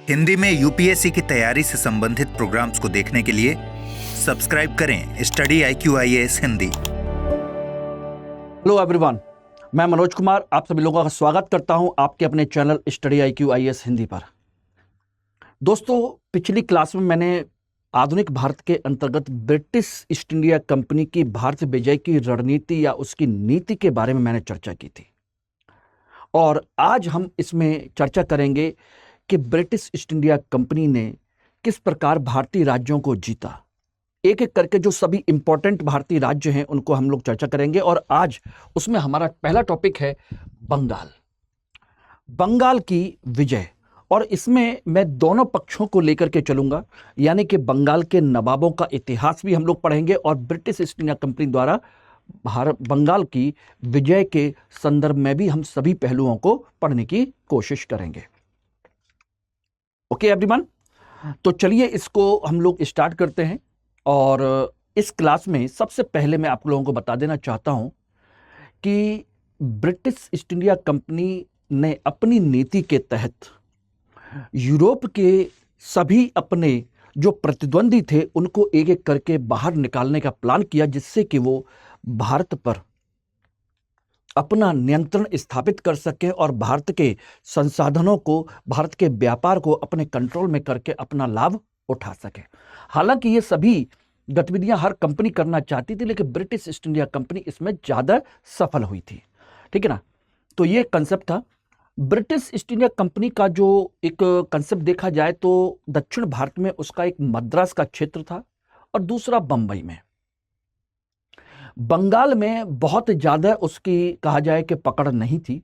हिंदी में यूपीएससी की तैयारी से संबंधित प्रोग्राम्स को देखने के लिए सब्सक्राइब करें study IQ IAS Hindi. Hello everyone, मैं मनोज कुमार आप सभी लोगों का स्वागत करता हूं आपके अपने channel study IQ IAS Hindi पर। दोस्तों, पिछली क्लास में मैंने आधुनिक भारत के अंतर्गत ब्रिटिश ईस्ट इंडिया कंपनी की भारत विजय की रणनीति या उसकी नीति के बारे में मैंने चर्चा की थी और आज हम इसमें चर्चा करेंगे कि ब्रिटिश ईस्ट इंडिया कंपनी ने किस प्रकार भारतीय राज्यों को जीता। एक एक करके जो सभी इंपॉर्टेंट भारतीय राज्य हैं उनको हम लोग चर्चा करेंगे और आज उसमें हमारा पहला टॉपिक है बंगाल की विजय। और इसमें मैं दोनों पक्षों को लेकर के चलूंगा, यानी कि बंगाल के नवाबों का इतिहास भी हम लोग पढ़ेंगे और ब्रिटिश ईस्ट इंडिया कंपनी द्वारा बंगाल की विजय के संदर्भ में भी हम सभी पहलुओं को पढ़ने की कोशिश करेंगे। ओके एवरीवन, तो चलिए इसको हम लोग स्टार्ट करते हैं। और इस क्लास में सबसे पहले मैं आप लोगों को बता देना चाहता हूं कि ब्रिटिश ईस्ट इंडिया कंपनी ने अपनी नीति के तहत यूरोप के सभी अपने जो प्रतिद्वंदी थे उनको एक एक करके बाहर निकालने का प्लान किया, जिससे कि वो भारत पर अपना नियंत्रण स्थापित कर सके और भारत के संसाधनों को, भारत के व्यापार को अपने कंट्रोल में करके अपना लाभ उठा सके। हालांकि ये सभी गतिविधियां हर कंपनी करना चाहती थी, लेकिन ब्रिटिश ईस्ट इंडिया कंपनी इसमें ज्यादा सफल हुई थी। ठीक है ना। तो ये कंसेप्ट था ब्रिटिश ईस्ट इंडिया कंपनी का। जो एक कंसेप्ट देखा जाए तो दक्षिण भारत में उसका एक मद्रास का क्षेत्र था और दूसरा बंबई में। बंगाल में बहुत ज्यादा उसकी कहा जाए कि पकड़ नहीं थी।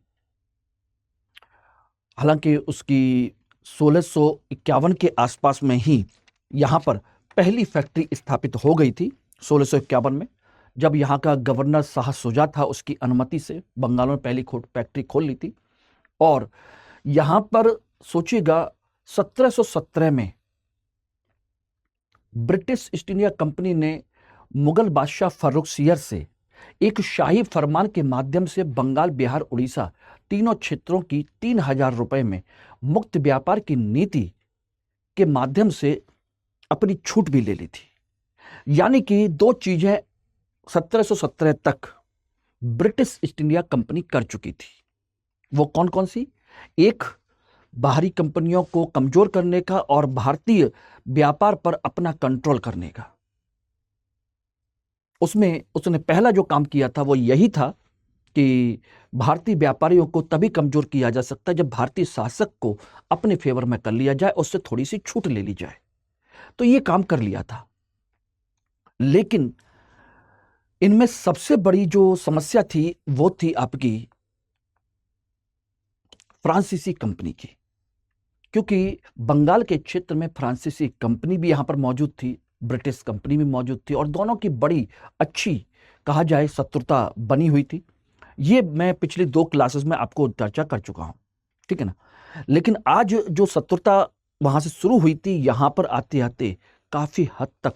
हालांकि उसकी 1651 के आसपास में ही यहां पर पहली फैक्ट्री स्थापित हो गई थी। 1651 में जब यहां का गवर्नर शाह शुजा था, उसकी अनुमति से बंगाल में पहली फैक्ट्री खोल ली थी। और यहां पर सोचिएगा 1717 में ब्रिटिश ईस्ट इंडिया कंपनी ने मुगल बादशाह फर्रुखसियर से एक शाही फरमान के माध्यम से बंगाल, बिहार, उड़ीसा तीनों क्षेत्रों की 3000 रुपए में मुक्त व्यापार की नीति के माध्यम से अपनी छूट भी ले ली थी। यानी कि दो चीजें 1717 तक ब्रिटिश ईस्ट इंडिया कंपनी कर चुकी थी। वो कौन कौन सी? एक, बाहरी कंपनियों को कमजोर करने का और भारतीय व्यापार पर अपना कंट्रोल करने का। उसमें उसने पहला जो काम किया था वो यही था कि भारतीय व्यापारियों को तभी कमजोर किया जा सकता है जब भारतीय शासक को अपने फेवर में कर लिया जाए, उससे थोड़ी सी छूट ले ली जाए। तो ये काम कर लिया था। लेकिन इनमें सबसे बड़ी जो समस्या थी वो थी आपकी फ्रांसीसी कंपनी की, क्योंकि बंगाल के क्षेत्र में फ्रांसीसी कंपनी भी यहां पर मौजूद थी, ब्रिटिश कंपनी भी मौजूद थी और दोनों की बड़ी अच्छी कहा जाए शत्रुता बनी हुई थी। ये मैं पिछली 2 क्लासेस में आपको चर्चा कर चुका हूं। ठीक है ना। लेकिन आज जो शत्रुता वहां से शुरू हुई थी, यहां पर आते आते काफी हद तक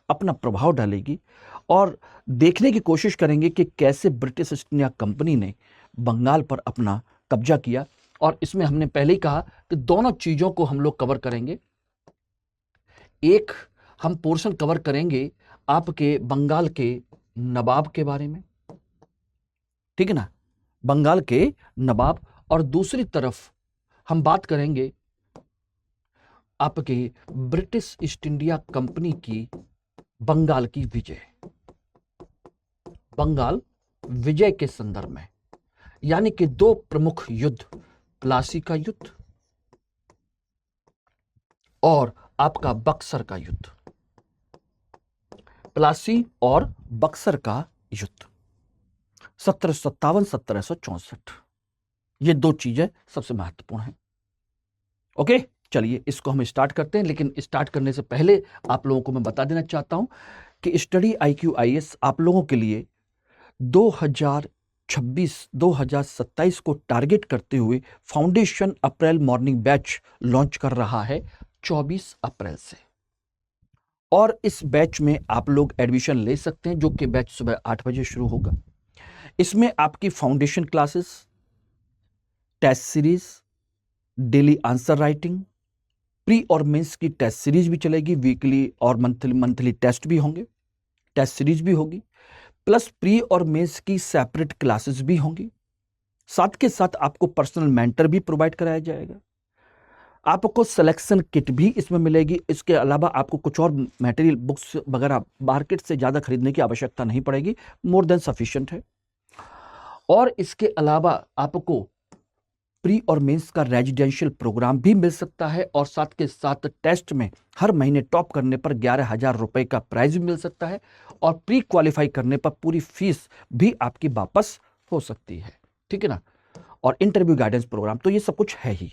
अपना प्रभाव डालेगी और देखने की कोशिश करेंगे कि कैसे ब्रिटिश ईस्ट इंडिया कंपनी ने बंगाल पर अपना कब्जा किया। और इसमें हमने पहले ही कहा कि दोनों चीजों को हम लोग कवर करेंगे। एक, हम पोर्शन कवर करेंगे आपके बंगाल के नवाब के बारे में, ठीक है ना, बंगाल के नवाब। और दूसरी तरफ हम बात करेंगे आपके ब्रिटिश ईस्ट इंडिया कंपनी की बंगाल की विजय, बंगाल विजय के संदर्भ में। यानी कि 2 प्रमुख युद्ध, प्लासी का युद्ध और आपका बक्सर का युद्ध। प्लासी और बक्सर का युद्ध 1757-1764, ये 2 चीजें सबसे महत्वपूर्ण हैं। ओके, चलिए इसको हम स्टार्ट करते हैं। लेकिन स्टार्ट करने से पहले आप लोगों को मैं बता देना चाहता हूं कि स्टडी IQ IAS आप लोगों के लिए 2026-2027 को टारगेट करते हुए फाउंडेशन अप्रैल मॉर्निंग बैच लॉन्च कर रहा है 24 अप्रैल से। और इस बैच में आप लोग एडमिशन ले सकते हैं, जो कि बैच सुबह 8 बजे शुरू होगा। इसमें आपकी foundation classes, test series, daily answer writing, pre और मेंस की टेस्ट सीरीज भी चलेगी, वीकली और मंथली टेस्ट भी होंगे, टेस्ट सीरीज भी होगी, प्लस प्री और मेंस की सेपरेट क्लासेस भी होंगी। साथ के साथ आपको पर्सनल मेंटर भी प्रोवाइड कराया जाएगा। आपको सिलेक्शन किट भी इसमें मिलेगी। इसके अलावा आपको कुछ और मटेरियल, बुक्स वगैरह मार्केट से ज़्यादा खरीदने की आवश्यकता नहीं पड़ेगी, मोर देन सफिशिएंट है। और इसके अलावा आपको प्री और मेंस का रेजिडेंशियल प्रोग्राम भी मिल सकता है, और साथ के साथ टेस्ट में हर महीने टॉप करने पर 11,000 रुपए का प्राइज भी मिल सकता है, और प्री क्वालिफाई करने पर पूरी फीस भी आपकी वापस हो सकती है, ठीक है ना। और इंटरव्यू गाइडेंस प्रोग्राम, तो ये सब कुछ है ही।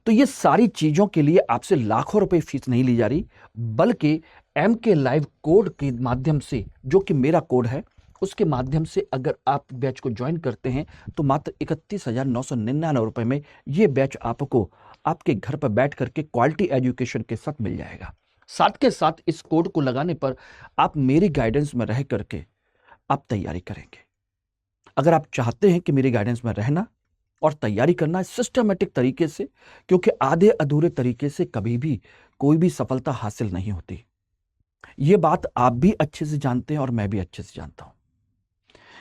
तो ये सारी चीजों के लिए आपसे लाखों रुपए फीस नहीं ली जा रही, बल्कि MK लाइव कोड के माध्यम से, जो कि मेरा कोड है, उसके माध्यम से अगर आप बैच को ज्वाइन करते हैं तो मात्र 31,999 रुपए में ये बैच आपको आपके घर पर बैठ करके क्वालिटी एजुकेशन के साथ मिल जाएगा। साथ के साथ इस कोड को लगाने पर आप मेरी गाइडेंस में रह करके आप तैयारी करेंगे। अगर आप चाहते हैं कि मेरी गाइडेंस में रहना और तैयारी करना सिस्टमेटिक तरीके से, क्योंकि आधे अधूरे तरीके से कभी भी कोई भी सफलता हासिल नहीं होती, ये बात आप भी अच्छे से जानते हैं और मैं भी अच्छे से जानता हूं।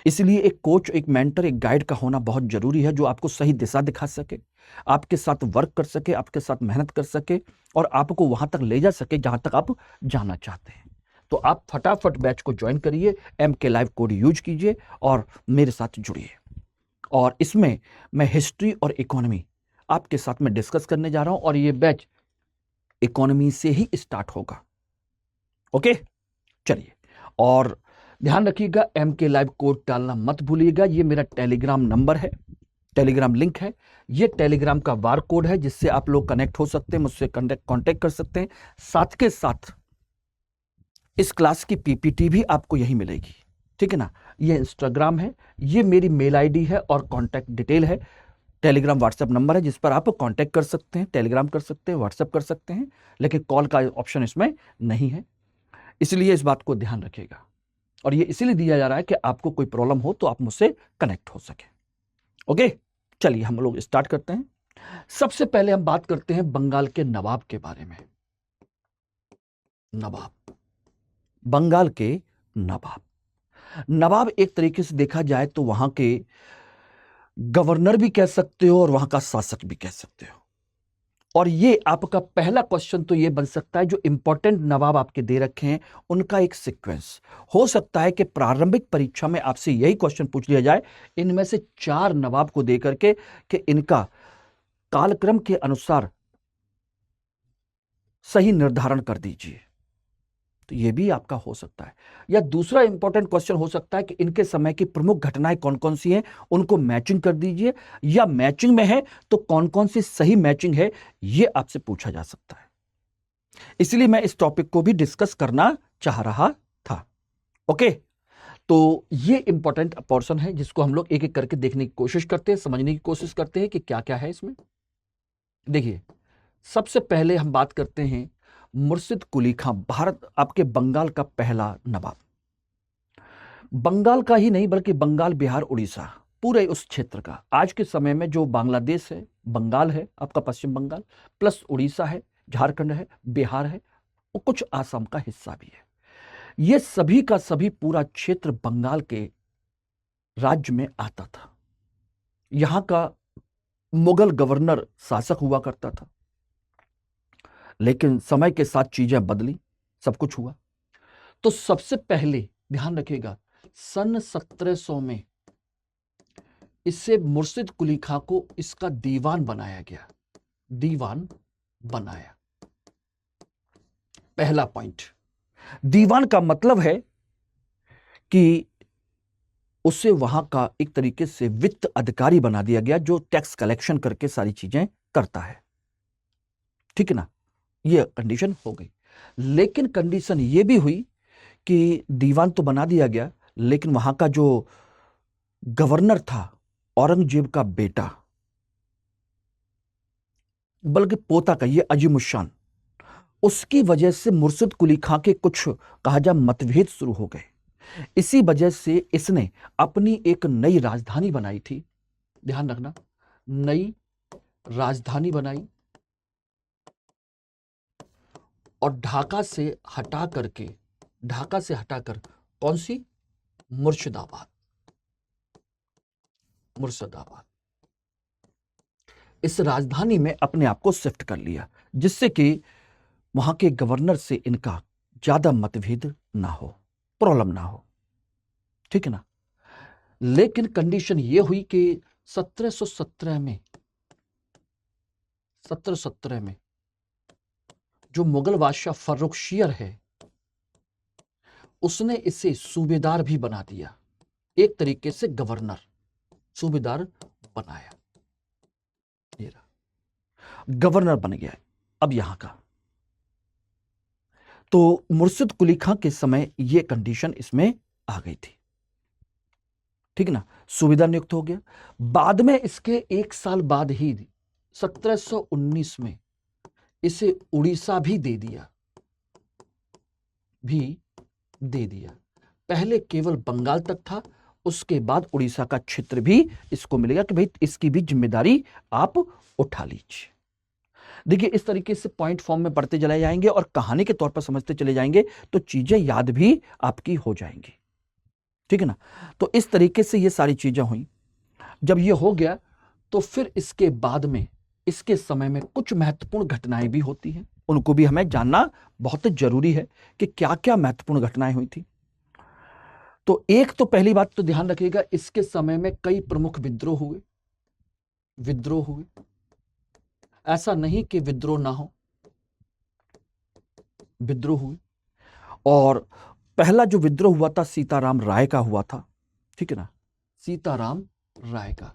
इसलिए एक कोच, एक मेंटर, एक गाइड का होना बहुत जरूरी है, जो आपको सही दिशा दिखा सके, आपके साथ वर्क कर सके, आपके साथ मेहनत कर सके और आपको वहां तक ले जा सके जहां तक आप जाना चाहते हैं। तो आप फटाफट बैच को ज्वाइन करिए, MK लाइव कोड यूज कीजिए और मेरे साथ जुड़िए। और इसमें मैं हिस्ट्री और इकोनॉमी आपके साथ में डिस्कस करने जा रहा हूं, और ये बैच इकोनॉमी से ही स्टार्ट होगा। ओके, चलिए, और ध्यान रखिएगा, MK लाइव कोड डालना मत भूलिएगा। ये मेरा टेलीग्राम नंबर है, टेलीग्राम लिंक है, ये टेलीग्राम का बार कोड है, जिससे आप लोग कनेक्ट हो सकते हैं, मुझसे कांटेक्ट कर सकते हैं। साथ के साथ इस क्लास की PPT भी आपको यही मिलेगी, ठीक है ना। ये इंस्टाग्राम है, ये मेरी मेल ID है और कॉन्टैक्ट डिटेल है। टेलीग्राम व्हाट्सएप नंबर है, जिस पर आप कांटेक्ट कर सकते हैं, टेलीग्राम कर सकते हैं, व्हाट्सएप कर सकते हैं, लेकिन कॉल का ऑप्शन इसमें नहीं है। इसलिए इस बात को ध्यान रखिएगा, और ये इसीलिए दिया जा रहा है कि आपको कोई प्रॉब्लम हो तो आप मुझसे कनेक्ट हो सके। ओके, चलिए हम लोग स्टार्ट करते हैं। सबसे पहले हम बात करते हैं बंगाल के नवाब के बारे में। नवाब, बंगाल के नवाब। नवाब एक तरीके से देखा जाए तो वहां के गवर्नर भी कह सकते हो और वहां का शासक भी कह सकते हो। और ये आपका पहला क्वेश्चन तो ये बन सकता है, जो इंपॉर्टेंट नवाब आपके दे रखे हैं उनका एक सीक्वेंस हो सकता है कि प्रारंभिक परीक्षा में आपसे यही क्वेश्चन पूछ लिया जाए, इनमें से 4 नवाब को दे करके कि इनका कालक्रम के अनुसार सही निर्धारण कर दीजिए। तो ये भी आपका हो सकता है। या दूसरा इंपॉर्टेंट क्वेश्चन हो सकता है कि इनके समय की प्रमुख घटनाएं कौन कौन सी हैं, उनको मैचिंग कर दीजिए, या मैचिंग में है तो कौन कौन सी सही मैचिंग है, ये आपसे पूछा जा सकता है। इसलिए मैं इस टॉपिक को भी डिस्कस करना चाह रहा था। ओके, तो ये इंपॉर्टेंट पोर्शन है, जिसको हम लोग एक एक करके देखने की कोशिश करते हैं, समझने की कोशिश करते हैं कि क्या क्या है इसमें। देखिए, सबसे पहले हम बात करते हैं मुर्शिद कुली खां, भारत आपके बंगाल का पहला नवाब। बंगाल का ही नहीं बल्कि बंगाल, बिहार, उड़ीसा, पूरे उस क्षेत्र का, आज के समय में जो बांग्लादेश है, बंगाल है आपका, पश्चिम बंगाल, प्लस उड़ीसा है, झारखंड है, बिहार है, और कुछ आसाम का हिस्सा भी है। ये सभी का सभी पूरा क्षेत्र बंगाल के राज्य में आता था। यहां का मुगल गवर्नर शासक हुआ करता था, लेकिन समय के साथ चीजें बदली, सब कुछ हुआ। तो सबसे पहले ध्यान रखिएगा, सन 1700 में इससे मुर्शिद कुली खां को इसका दीवान बनाया गया, दीवान बनाया। पहला पॉइंट, दीवान का मतलब है कि उसे वहां का एक तरीके से वित्त अधिकारी बना दिया गया, जो टैक्स कलेक्शन करके सारी चीजें करता है, ठीक है ना। ये कंडीशन हो गई, लेकिन कंडीशन ये भी हुई कि दीवान तो बना दिया गया, लेकिन वहां का जो गवर्नर था, औरंगजेब का बेटा, बल्कि पोता का, ये अजीमुशान, उसकी वजह से मुर्शिद कुली खां के कुछ कहा जाए मतभेद शुरू हो गए। इसी वजह से इसने अपनी एक नई राजधानी बनाई थी, ध्यान रखना, नई राजधानी बनाई, और ढाका से हटाकर कौन सी, मुर्शिदाबाद, इस राजधानी में अपने आप को शिफ्ट कर लिया, जिससे कि वहां के गवर्नर से इनका ज्यादा मतभेद ना हो, प्रॉब्लम ना हो, ठीक है ना। लेकिन कंडीशन ये हुई कि 1717 में जो मुगल बादशाह फर्रुखशियर है, उसने इसे सूबेदार भी बना दिया, एक तरीके से गवर्नर, सूबेदार बनाया, ये रहा, गवर्नर बन गया अब यहां का। तो मुर्शिद कुली खां के समय यह कंडीशन इसमें आ गई थी, ठीक ना, सूबेदार नियुक्त हो गया। बाद में इसके एक साल बाद ही 1719 में इसे उड़ीसा भी दे दिया, पहले केवल बंगाल तक था, उसके बाद उड़ीसा का क्षेत्र भी इसको मिलेगा कि भाई इसकी भी जिम्मेदारी आप उठा लीजिए। देखिए, इस तरीके से पॉइंट फॉर्म में पढ़ते चले जाएंगे और कहानी के तौर पर समझते चले जाएंगे तो चीजें याद भी आपकी हो जाएंगी, ठीक है ना। तो इस तरीके से ये सारी चीजें हुई। जब ये हो गया तो फिर इसके बाद में, इसके समय में कुछ महत्वपूर्ण घटनाएं भी होती हैं, उनको भी हमें जानना बहुत जरूरी है कि क्या क्या महत्वपूर्ण घटनाएं हुई थी। तो एक तो पहली बात तो ध्यान रखिएगा, इसके समय में कई प्रमुख विद्रोह हुए। ऐसा नहीं कि विद्रोह ना हो, विद्रोह हुए। और पहला जो विद्रोह हुआ था सीताराम राय का हुआ था, ठीक है ना, सीताराम राय का,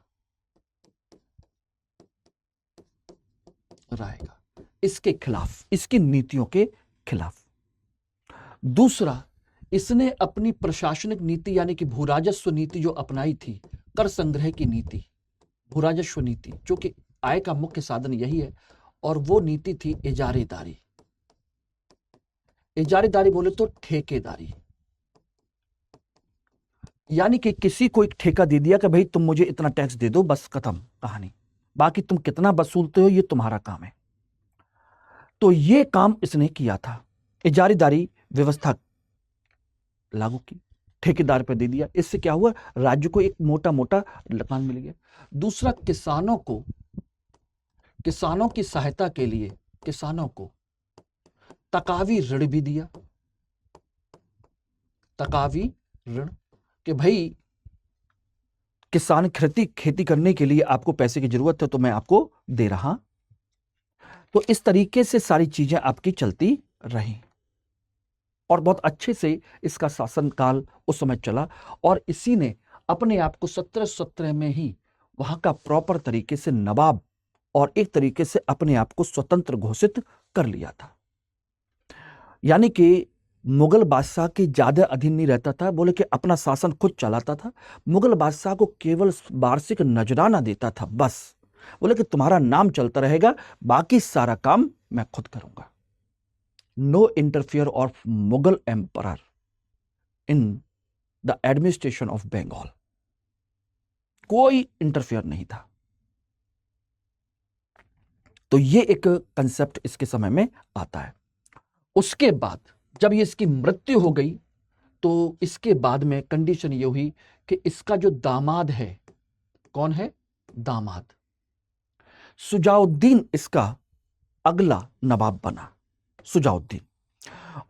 इसके खिलाफ, इसकी नीतियों के खिलाफ। दूसरा, इसने अपनी प्रशासनिक नीति यानी कि भूराजस्व नीति जो अपनाई थी, कर संग्रह की नीति, भूराजस्व नीति, जो कि आय का मुख्य साधन यही है, और वो नीति थी इजारेदारी। इजारेदारी बोले तो ठेकेदारी, यानी कि किसी को एक ठेका दे दिया कि भाई तुम मुझे इतना टैक्स दे दो, बस खत्म कहानी, बाकी तुम कितना वसूलते हो ये तुम्हारा काम है। तो ये काम इसने किया था, इजारेदारी व्यवस्था लागू की, ठेकेदार पर दे दिया। इससे क्या हुआ, राज्य को एक मोटा मोटा लगान मिल गया। दूसरा, किसानों की सहायता के लिए किसानों को तकावी ऋण भी दिया, तकावी ऋण, कि भाई किसान खेती करने के लिए आपको पैसे की जरूरत है तो मैं आपको दे रहा। तो इस तरीके से सारी चीजें आपकी चलती रही और बहुत अच्छे से इसका शासनकाल उस समय चला, और इसी ने अपने आप को 1717 में ही वहां का प्रॉपर तरीके से नवाब और एक तरीके से अपने आप को स्वतंत्र घोषित कर लिया था। यानी कि मुगल बादशाह के ज्यादा अधीन नहीं रहता था, बोले कि अपना शासन खुद चलाता था। मुगल बादशाह को केवल वार्षिक नजराना देता था, बस बोले कि तुम्हारा नाम चलता रहेगा, बाकी सारा काम मैं खुद करूंगा। No interfere of Mughal emperor in the administration of Bengal, कोई इंटरफियर नहीं था। तो ये एक कंसेप्ट इसके समय में आता है। उसके बाद जब ये इसकी मृत्यु हो गई तो इसके बाद में कंडीशन ये हुई कि इसका जो दामाद है, कौन है दामाद, सुजाउद्दीन इसका अगला नवाब बना, सुजाउद्दीन।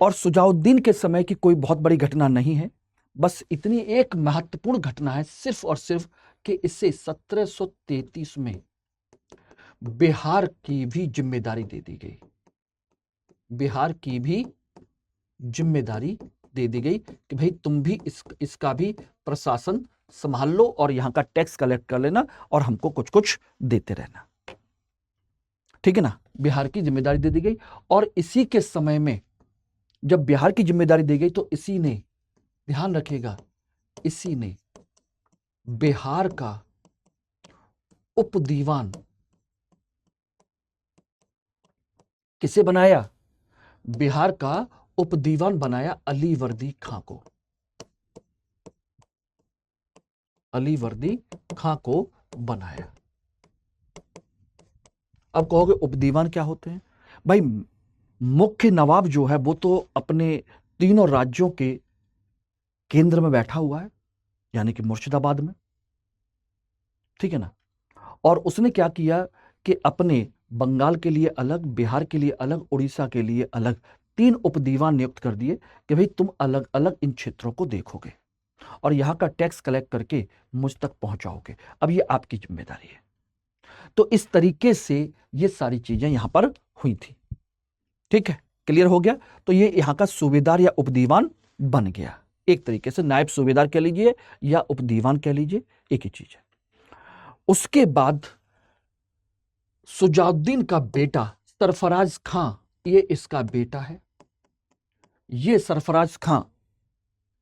और सुजाउद्दीन के समय की कोई बहुत बड़ी घटना नहीं है, बस इतनी एक महत्वपूर्ण घटना है सिर्फ और सिर्फ कि इसे 1733 में बिहार की भी जिम्मेदारी दे दी गई, बिहार की भी जिम्मेदारी दे दी गई कि भाई तुम भी इसका भी प्रशासन संभाल लो और यहां का टैक्स कलेक्ट कर लेना और हमको कुछ कुछ देते रहना, ठीक है ना। बिहार की जिम्मेदारी दे दी गई। और इसी के समय में जब बिहार की जिम्मेदारी दी गई तो इसी ने, ध्यान रखिएगा, इसी ने बिहार का उप दीवान किसे बनाया, बिहार का उप दीवान बनाया अलीवर्दी खां को, अलीवर्दी खां को बनाया। अब कहोगे उप दीवान क्या होते हैं भाई, मुख्य नवाब जो है वो तो अपने तीनों राज्यों के केंद्र में बैठा हुआ है, यानी कि मुर्शिदाबाद में, ठीक है ना। और उसने क्या किया कि अपने बंगाल के लिए अलग, बिहार के लिए अलग, उड़ीसा के लिए अलग 3 उपदीवान नियुक्त कर दिए कि भाई तुम अलग अलग इन क्षेत्रों को देखोगे और यहां का टैक्स कलेक्ट करके मुझ तक पहुंचाओगे, अब ये आपकी जिम्मेदारी है। तो इस तरीके से ये सारी चीजें यहां पर हुई थी, ठीक है, क्लियर हो गया। तो ये यहां का सूबेदार या उपदीवान बन गया, एक तरीके से नायब सूबेदार कह लीजिए या उपदीवान कह लीजिए, एक ही चीज है। उसके बाद सुजाउद्दीन का बेटा सरफराज खां, ये इसका बेटा है। ये सरफराज खां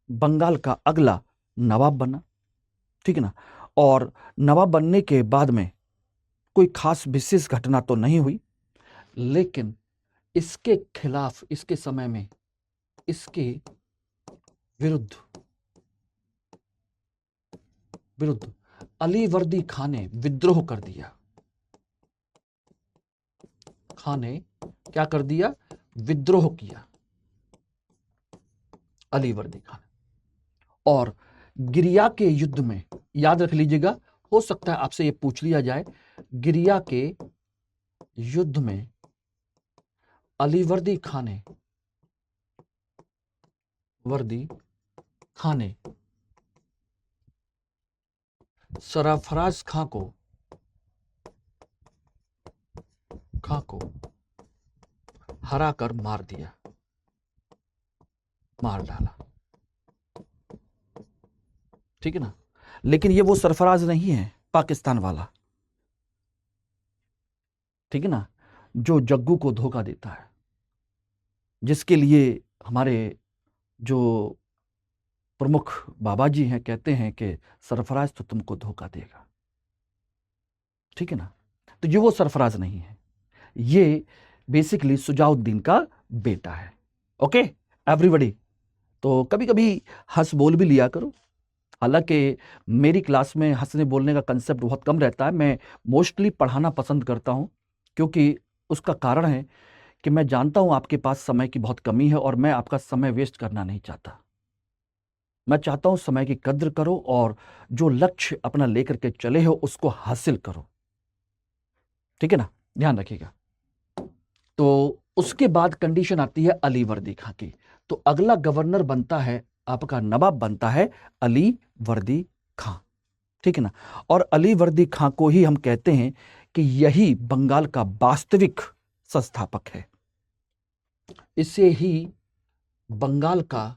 बंगाल का अगला नवाब बना, ठीक है ना। और नवाब बनने के बाद में कोई खास विशेष घटना तो नहीं हुई, लेकिन इसके खिलाफ, इसके समय में इसके विरुद्ध अलीवर्दी खां ने विद्रोह कर दिया। खां ने क्या कर दिया? विद्रोह किया अलीवर्दी खां ने। और गिरिया के युद्ध में, याद रख लीजिएगा, हो सकता है आपसे ये पूछ लिया जाए, गिरिया के युद्ध में अलीवर्दी खां ने सरफराज खां को हरा कर मार डाला, ठीक है ना। लेकिन ये वो सरफराज नहीं है पाकिस्तान वाला, ठीक है ना, जो जग्गू को धोखा देता है, जिसके लिए हमारे जो प्रमुख बाबा जी हैं कहते हैं कि सरफराज तो तुमको धोखा देगा, ठीक है ना। तो ये वो सरफराज नहीं है, ये बेसिकली सुजाउद्दीन का बेटा है। ओके एवरीबॉडी, तो कभी कभी हंस बोल भी लिया करो। हालांकि मेरी क्लास में हंसने बोलने का कंसेप्ट बहुत कम रहता है, मैं मोस्टली पढ़ाना पसंद करता हूं, क्योंकि उसका कारण है कि मैं जानता हूं आपके पास समय की बहुत कमी है और मैं आपका समय वेस्ट करना नहीं चाहता। मैं चाहता हूं समय की कद्र करो और जो लक्ष्य अपना लेकर के चले हो उसको हासिल करो, ठीक है ना, ध्यान रखिएगा। तो उसके बाद कंडीशन आती है अलीवर्दी खां की। तो अगला गवर्नर बनता है, आपका नवाब बनता है अलीवर्दी खां, ठीक है ना। और अलीवर्दी खां को ही हम कहते हैं कि यही बंगाल का वास्तविक संस्थापक है, इसे ही बंगाल का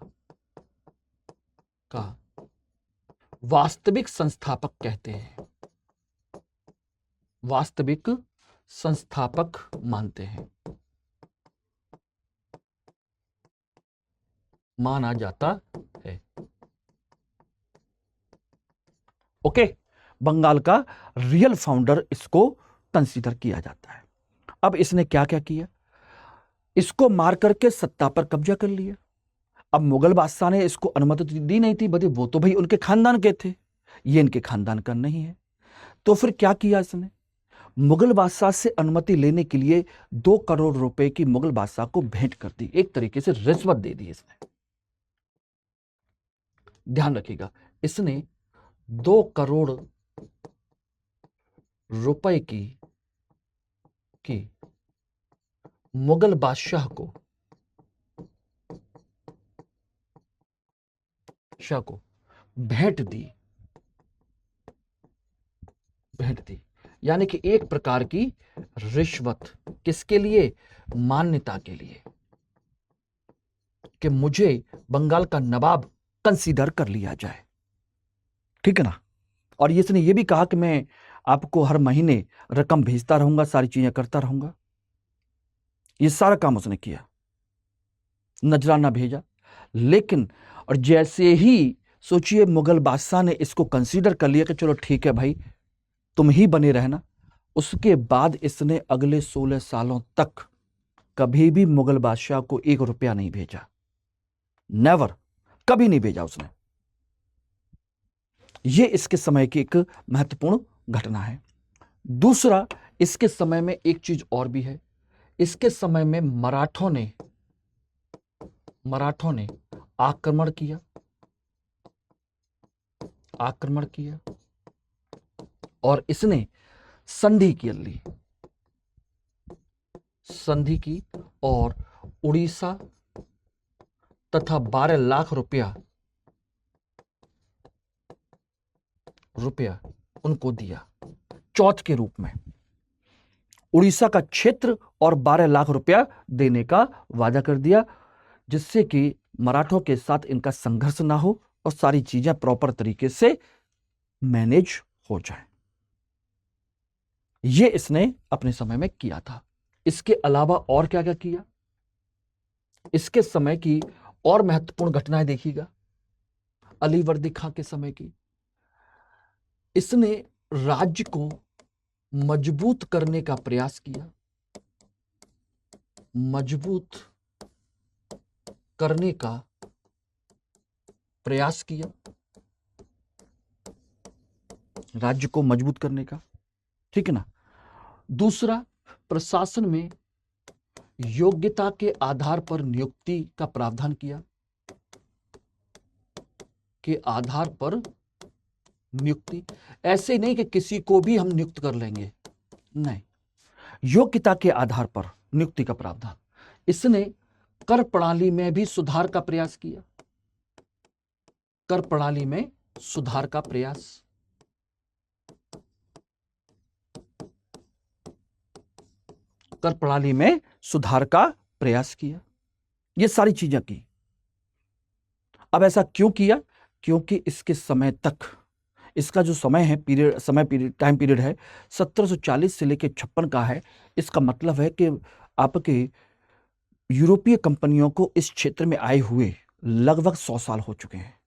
वास्तविक संस्थापक कहते हैं, वास्तविक संस्थापक मानते हैं, माना जाता है। ओके, बंगाल का रियल फाउंडर इसको कंसीडर किया जाता है। अब इसने क्या क्या किया? इसको मार करके सत्ता पर कब्जा कर लिया। अब मुगल बादशाह ने इसको अनुमति दी नहीं थी, बल्कि वो तो भाई उनके खानदान के थे, ये इनके खानदान का नहीं है। तो फिर क्या किया इसने? मुगल बादशाह से अनुमति लेने के लिए 2 करोड़ रुपए की मुगल बादशाह को भेंट कर दी, एक तरीके से रिश्वत दे दी इसने। ध्यान रखिएगा, इसने 2 करोड़ रुपए की मुगल बादशाह को भेंट दी, यानी कि एक प्रकार की रिश्वत। किसके लिए? मान्यता के लिए, कि मुझे बंगाल का नवाब कंसीडर कर लिया जाए, ठीक है ना। और इसने ये भी कहा कि मैं आपको हर महीने रकम भेजता रहूंगा, सारी चीजें करता रहूंगा। ये सारा काम उसने किया, नजराना भेजा। लेकिन और जैसे ही सोचिए मुगल बादशाह ने इसको कंसीडर कर लिया कि चलो ठीक है भाई तुम ही बने रहना, उसके बाद इसने अगले 16 सालों तक कभी भी मुगल बादशाह को 1 रुपया नहीं भेजा, नेवर, कभी नहीं भेजा उसने। यह इसके समय की एक महत्वपूर्ण घटना है। दूसरा, इसके समय में एक चीज और भी है इसके समय में मराठों ने आक्रमण किया और इसने संधि की और उड़ीसा तथा 12 लाख रुपया उनको दिया चौथ के रूप में। उड़ीसा का क्षेत्र और 12 लाख रुपया देने का वादा कर दिया, जिससे कि मराठों के साथ इनका संघर्ष ना हो और सारी चीजें प्रॉपर तरीके से मैनेज हो जाए। ये इसने अपने समय में किया था। इसके अलावा और क्या क्या किया, इसके समय की और महत्वपूर्ण घटनाएं देखिएगा। अलीवर्दी खां के समय की, इसने राज्य को मजबूत करने का प्रयास किया, राज्य को मजबूत करने का, ठीक है ना। दूसरा, प्रशासन में योग्यता के आधार पर नियुक्ति का प्रावधान किया, के आधार पर नियुक्ति, ऐसे नहीं कि किसी को भी हम नियुक्त कर लेंगे, नहीं, योग्यता के आधार पर नियुक्ति का प्रावधान। इसने कर प्रणाली में भी सुधार का प्रयास किया, कर प्रणाली में सुधार का प्रयास। कर प्रणाली में सुधार का प्रयास किया, ये सारी चीजें की। अब ऐसा क्यों किया, क्योंकि इसके समय तक, इसका जो समय है टाइम पीरियड है 1740 से लेकर 56 का है। इसका मतलब है कि आपके यूरोपीय कंपनियों को इस क्षेत्र में आए हुए लगभग 100 साल हो चुके हैं।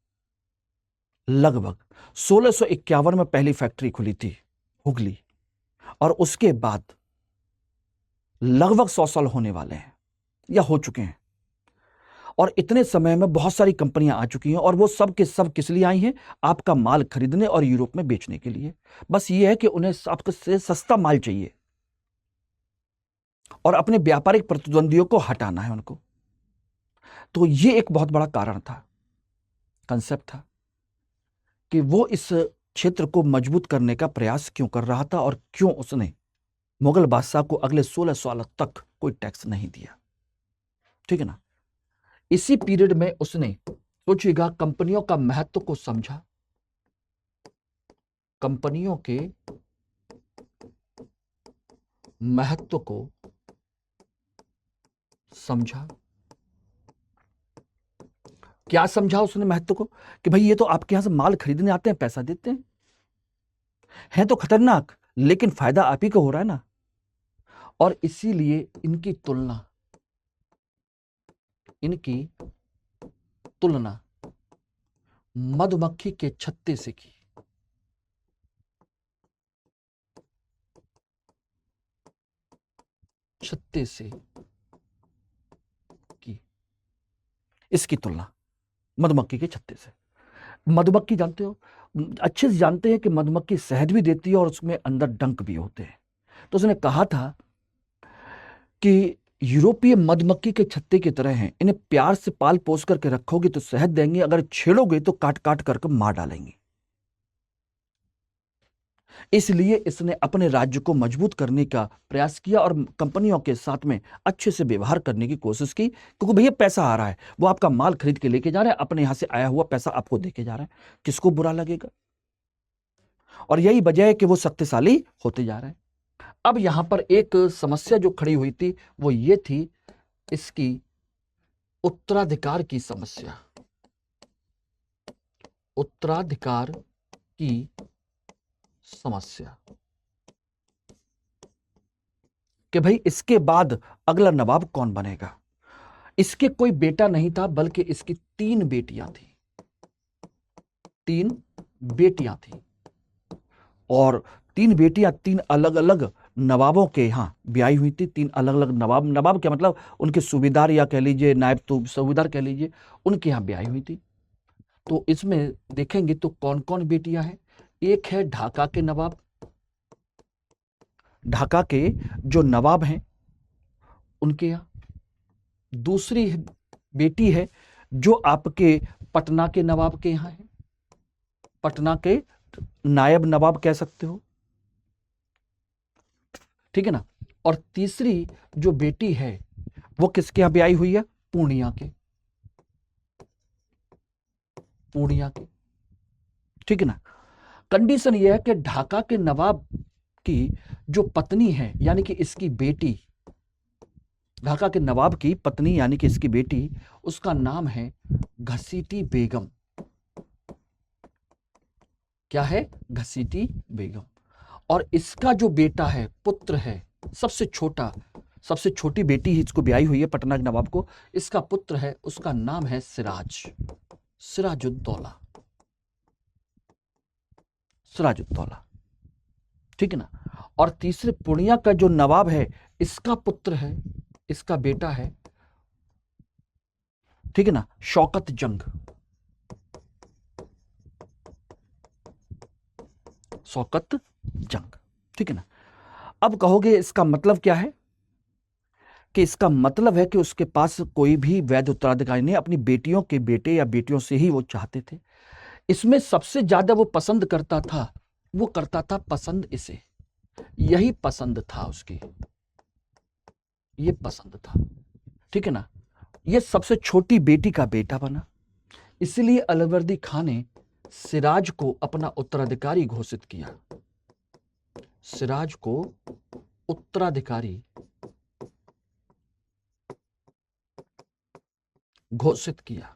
लगभग 1651 में पहली फैक्ट्री खुली थी हुगली, और उसके बाद लगभग 100 साल होने वाले हैं या हो चुके हैं। और इतने समय में बहुत सारी कंपनियां आ चुकी हैं, और वो सब के सब किस लिए आई हैं, आपका माल खरीदने और यूरोप में बेचने के लिए। बस ये है कि उन्हें आपसे सस्ता माल चाहिए और अपने व्यापारिक प्रतिद्वंदियों को हटाना है उनको। तो ये एक बहुत बड़ा कारण था, कंसेप्ट था कि वो इस क्षेत्र को मजबूत करने का प्रयास क्यों कर रहा था, और क्यों उसने मुगल बादशाह को अगले 16 साल तक कोई टैक्स नहीं दिया, ठीक है ना। इसी पीरियड में उसने, सोचिएगा, कंपनियों का महत्व को समझा, कंपनियों के महत्व को समझा। क्या समझा उसने महत्व को, कि भाई ये तो आपके यहां से माल खरीदने आते हैं, पैसा देते हैं तो खतरनाक, लेकिन फायदा आप ही को हो रहा है ना। और इसीलिए इनकी तुलना मधुमक्खी के छत्ते से की। इसकी तुलना मधुमक्खी के छत्ते से। मधुमक्खी जानते हो, अच्छे से जानते हैं कि मधुमक्खी शहद भी देती है और उसमें अंदर डंक भी होते हैं। तो उसने कहा था कि यूरोपीय मधुमक्खी के छत्ते की तरह हैं, इन्हें प्यार से पाल पोस करके रखोगे तो शहद देंगे, अगर छेड़ोगे तो काट काट करके मार डालेंगे। इसलिए इसने अपने राज्य को मजबूत करने का प्रयास किया और कंपनियों के साथ में अच्छे से व्यवहार करने की कोशिश की, क्योंकि भैया पैसा आ रहा है, वो आपका माल खरीद के लेके जा रहे हैं, अपने यहां से आया हुआ पैसा आपको देके जा रहे हैं, किसको बुरा लगेगा। और यही वजह है कि वो शक्तिशाली होते जा रहे हैं। अब यहां पर एक समस्या जो खड़ी हुई थी वो ये थी, इसकी उत्तराधिकार की समस्या। उत्तराधिकार की समस्या कि भाई इसके बाद अगला नवाब कौन बनेगा। इसके कोई बेटा नहीं था, बल्कि इसकी 3 बेटियां थी। 3 बेटियां थी, और 3 बेटियां 3 अलग अलग नवाबों के यहां ब्याही हुई थी। 3 अलग अलग नवाब क्या मतलब, उनके सूबेदार या कह लीजिए नायब तो सूबेदार कह लीजिए, उनके यहां ब्याही हुई थी। तो इसमें देखेंगे तो कौन कौन बेटियां हैं। एक है ढाका के नवाब। ढाका के जो नवाब हैं उनके यहाँ। दूसरी बेटी है जो आपके पटना के नवाब के यहाँ है, पटना के नायब नवाब कह सकते हो, ठीक है ना। और तीसरी जो बेटी है वो किसके यहाँ ब्याही हुई है? पूर्णिया के, पूर्णिया के, ठीक है ना। कंडीशन यह है कि ढाका के नवाब की जो पत्नी है यानी कि इसकी बेटी, ढाका के नवाब की पत्नी यानी कि इसकी बेटी, उसका नाम है घसीटी बेगम। क्या है? घसीटी बेगम। और इसका जो बेटा है, पुत्र है, सबसे छोटा, सबसे छोटी बेटी ही इसको ब्याही हुई है पटना के नवाब को, इसका पुत्र है, उसका नाम है सिराज, सिराजुद्दौला, सिराजुद्दौला, ठीक है ना। और तीसरे पूर्णिया का जो नवाब है, इसका पुत्र है, इसका बेटा है, ठीक है ना, शौकत जंग, शौकत जंग, ठीक है ना। अब कहोगे इसका मतलब क्या है? कि इसका मतलब है कि उसके पास कोई भी वैध उत्तराधिकारी नहीं, अपनी बेटियों के बेटे या बेटियों से ही वो चाहते थे। इसमें सबसे ज्यादा वो पसंद करता था, वो करता था पसंद इसे, यही पसंद था उसकी, ये पसंद था, ठीक है ना। ये सबसे छोटी बेटी का बेटा बना, इसलिए अलवर्दी खान ने सिराज को अपना उत्तराधिकारी घोषित किया, सिराज को उत्तराधिकारी घोषित किया,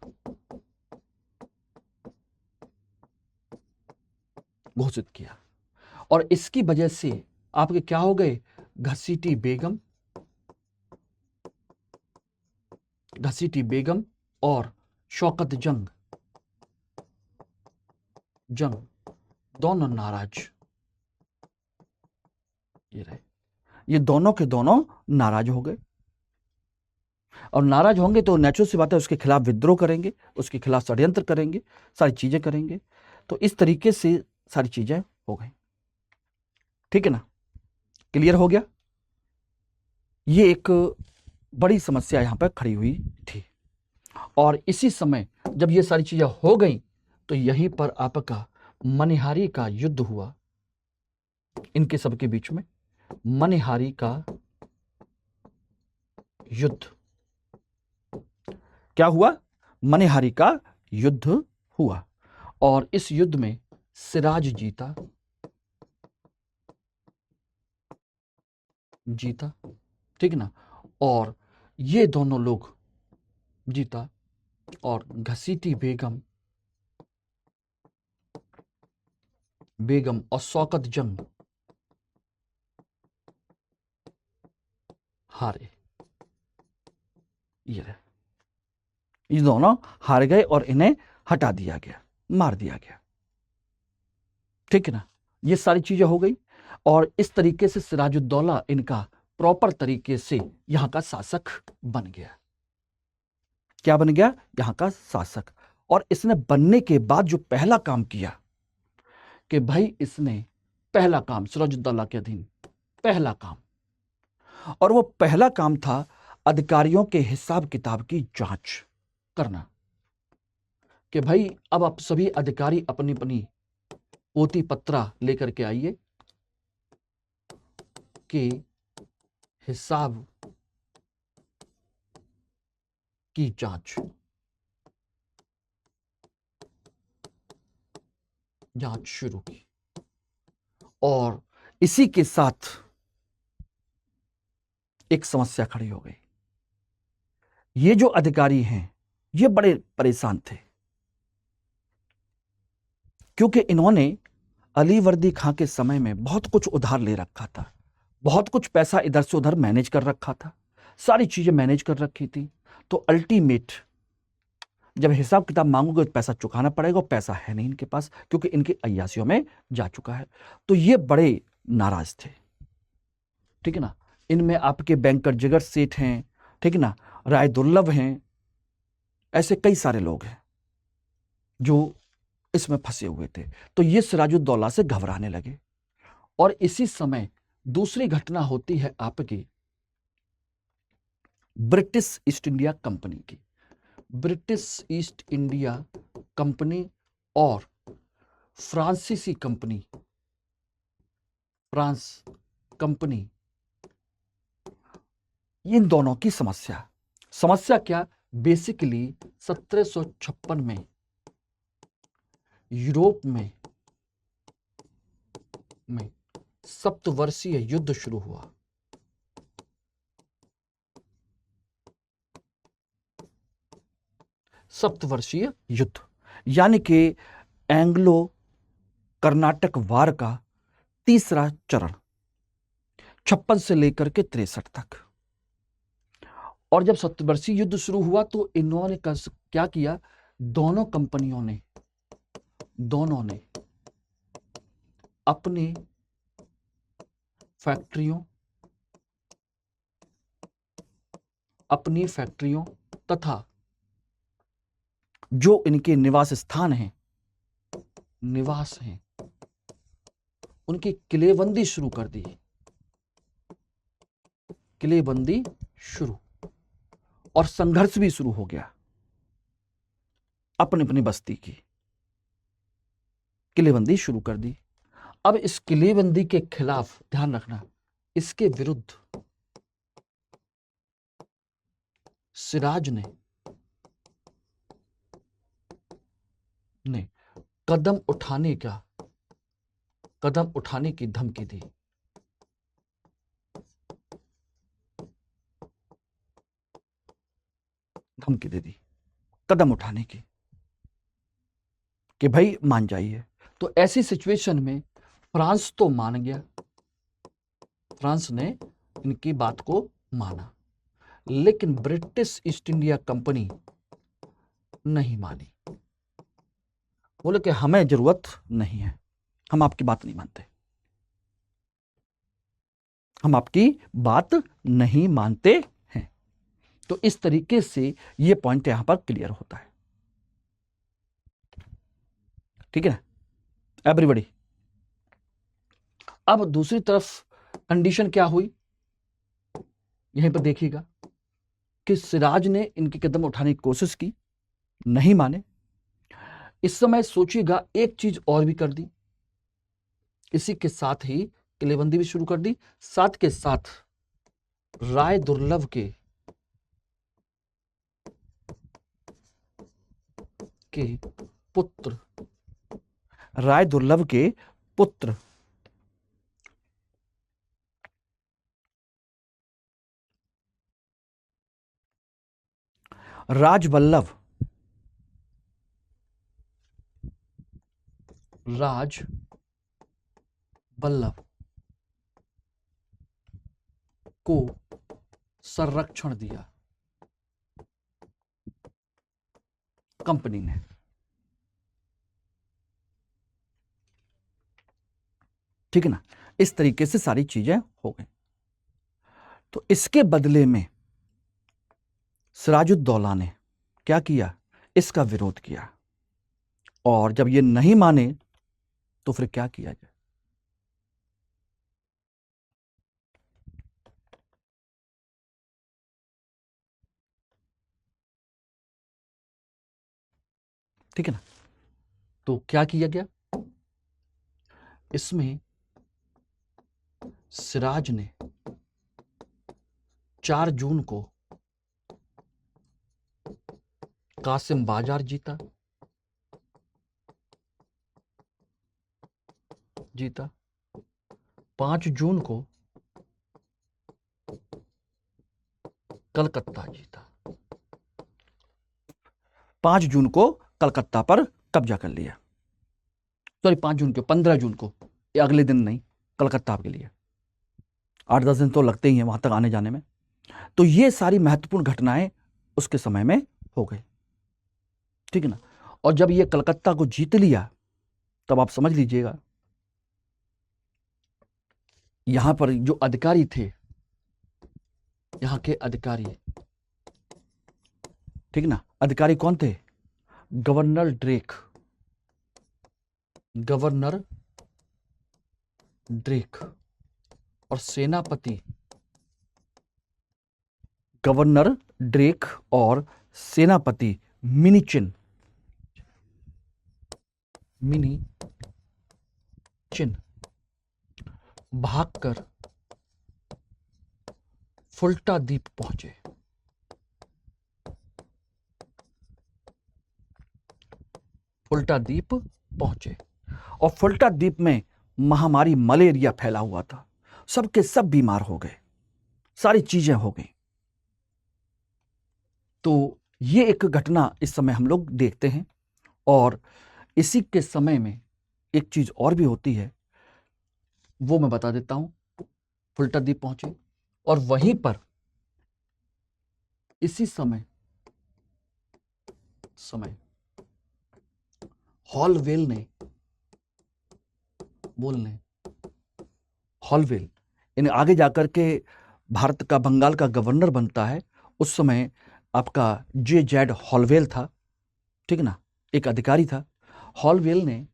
घोषित किया। और इसकी वजह से आपके क्या हो गए? घसीटी बेगम, घसीटी बेगम और शौकत जंग, जंग दोनों नाराज, ये रहे, ये दोनों के दोनों नाराज हो गए। और नाराज होंगे तो नेचुरल सी बात है, उसके खिलाफ विद्रोह करेंगे, उसके खिलाफ षड्यंत्र करेंगे, सारी चीजें करेंगे। तो इस तरीके से सारी चीजें हो गई, ठीक है ना। क्लियर हो गया? ये एक बड़ी समस्या यहां पर खड़ी हुई थी। और इसी समय जब ये सारी चीजें हो गई तो यहीं पर आपका मनिहारी का युद्ध हुआ, इनके सबके बीच में मनिहारी का युद्ध। क्या हुआ? मनिहारी का युद्ध हुआ। और इस युद्ध में सिराज जीता, जीता, ठीक ना। और ये दोनों लोग जीता, और घसीटी बेगम, बेगम और शौकत जंग हारे। ये दोनों हार गए और इन्हें हटा दिया गया, मार दिया गया, ठीक है ना। ये सारी चीजें हो गई। और इस तरीके से सिराजुद्दौला इनका प्रॉपर तरीके से यहां का शासक बन गया। क्या बन गया? यहां का शासक। और इसने बनने के बाद जो पहला काम किया कि भाई इसने पहला काम सिराजुद्दौला के अधीन पहला काम, और वो पहला काम था अधिकारियों के हिसाब किताब की जांच करना। कि भाई अब आप सभी अधिकारी अपनी अपनी पोती पत्रा लेकर के आइए कि हिसाब की जांच, जांच शुरू की। और इसी के साथ एक समस्या खड़ी हो गई। ये जो अधिकारी हैं ये बड़े परेशान थे, क्योंकि इन्होंने अलीवर्दी खां के समय में बहुत कुछ उधार ले रखा था, बहुत कुछ पैसा इधर से उधर मैनेज कर रखा था, सारी चीजें मैनेज कर रखी थी। तो अल्टीमेट जब हिसाब किताब मांगोगे तो पैसा चुकाना पड़ेगा, और पैसा है नहीं इनके पास क्योंकि इनकी अय्यासियों में जा चुका है। तो ये बड़े नाराज थे, ठीक है ना। इनमें आपके बैंकर जिगर सेठ हैं, ठीक है ना, राय दुर्लभ हैं, ऐसे कई सारे लोग हैं जो इसमें फंसे हुए थे। तो ये सिराजुद्दौला से घबराने लगे। और इसी समय दूसरी घटना होती है आपकी ब्रिटिश ईस्ट इंडिया कंपनी की। ब्रिटिश ईस्ट इंडिया कंपनी और फ्रांसीसी कंपनी, फ्रांस कंपनी, इन दोनों की समस्या क्या? बेसिकली 1756 में यूरोप में सप्तवर्षीय युद्ध शुरू हुआ। सप्तवर्षीय युद्ध यानी कि एंग्लो कर्नाटक वार का तीसरा चरण, 56 से लेकर के 63 तक। और जब सप्तवर्षीय युद्ध शुरू हुआ तो इन्होंने क्या किया? दोनों कंपनियों ने अपनी फैक्ट्रियों तथा जो इनके निवास हैं उनकी किलेबंदी शुरू कर दी। किलेबंदी शुरू और संघर्ष भी शुरू हो गया। अपनी अपनी बस्ती की किलेबंदी शुरू कर दी। अब इस किलेबंदी के खिलाफ ध्यान रखना, इसके विरुद्ध सिराज ने कदम उठाने की धमकी दी। कदम उठाने की कि भाई मान जाइए। तो ऐसी सिचुएशन में फ्रांस तो मान गया, फ्रांस ने इनकी बात को माना, लेकिन ब्रिटिश ईस्ट इंडिया कंपनी नहीं मानी। बोले कि हमें जरूरत नहीं है, हम आपकी बात नहीं मानते, हम आपकी बात नहीं मानते हैं। तो इस तरीके से यह पॉइंट यहां पर क्लियर होता है। ठीक है ना एवरीबॉडी? अब दूसरी तरफ कंडीशन क्या हुई, यहीं पर देखिएगा कि सिराज ने इनकी कदम उठाने की कोशिश की, नहीं माने। इस समय सोचिएगा एक चीज और भी कर दी, इसी के साथ ही किलेबंदी भी शुरू कर दी। साथ के साथ राय दुर्लभ के पुत्र राजवल्लभ को संरक्षण दिया कंपनी ने। ठीक है ना? इस तरीके से सारी चीजें हो गई। तो इसके बदले में सिराजुद्दौला ने क्या किया? इसका विरोध किया। और जब ये नहीं माने तो फिर क्या किया जाए? ठीक है ना? तो क्या किया गया? इसमें सिराज ने 4 जून को कासिम बाजार जीता। 5 जून को कलकत्ता जीता। 5 जून को कलकत्ता पर कब्जा कर लिया। सॉरी 5 जून को, 15 जून को, ये अगले दिन नहीं, कलकत्ता के लिए 8-10 दिन तो लगते ही हैं वहां तक आने जाने में। तो ये सारी महत्वपूर्ण घटनाएं उसके समय में हो गई। ठीक है ना? और जब ये कलकत्ता को जीत लिया तब आप समझ लीजिएगा यहां पर जो अधिकारी थे, यहां के अधिकारी, ठीक ना, अधिकारी कौन थे? गवर्नर ड्रेक और सेनापति गवर्नर ड्रेक और सेनापति मिनीचिन भागकर फुल्टा द्वीप पहुंचे। फुल्टा द्वीप पहुंचे और फुल्टा द्वीप में महामारी मलेरिया फैला हुआ था। सबके सब बीमार हो गए, सारी चीजें हो गई। तो ये एक घटना इस समय हम लोग देखते हैं। और इसी के समय में एक चीज और भी होती है, वो मैं बता देता हूं। फुल्टा द्वीप पहुंचे और वहीं पर इसी समय हॉलवेल इन्हें आगे जाकर के भारत का बंगाल का गवर्नर बनता है। उस समय आपका जे.जेड हॉलवेल था, ठीक ना, एक अधिकारी था। हॉलवेल ने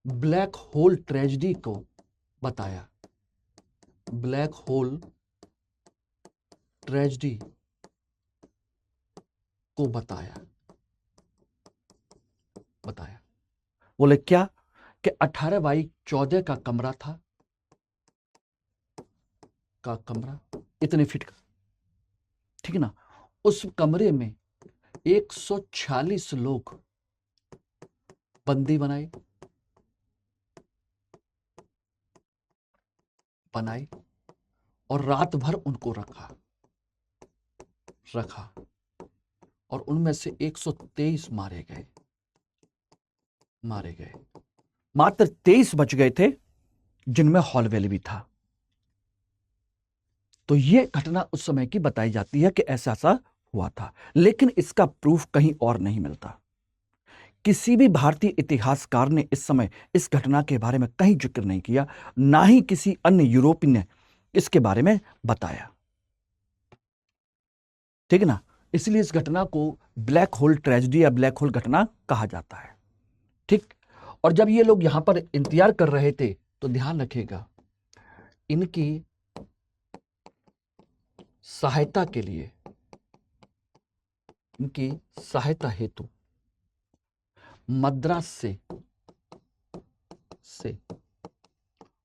ब्लैक होल ट्रेजेडी को बताया। ब्लैक होल ट्रेजेडी को बताया। बोले क्या कि 18x14 का कमरा था, इतने फीट का, ठीक ना। उस कमरे में 146 लोग बंदी बनाए और रात भर उनको रखा और उनमें से 123 मारे गए। मात्र 23 बच गए थे, जिनमें हॉलवेल भी था। तो ये घटना उस समय की बताई जाती है कि ऐसा हुआ था, लेकिन इसका प्रूफ कहीं और नहीं मिलता। किसी भी भारतीय इतिहासकार ने इस समय इस घटना के बारे में कहीं जिक्र नहीं किया, ना ही किसी अन्य यूरोपीय ने इसके बारे में बताया, ठीक ना। इसलिए इस घटना को ब्लैक होल ट्रेजेडी या ब्लैक होल घटना कहा जाता है, ठीक। और जब ये लोग यहां पर इंतजार कर रहे थे, तो ध्यान रखिएगा, इनकी सहायता के लिए, इनकी सहायता हेतु मद्रास से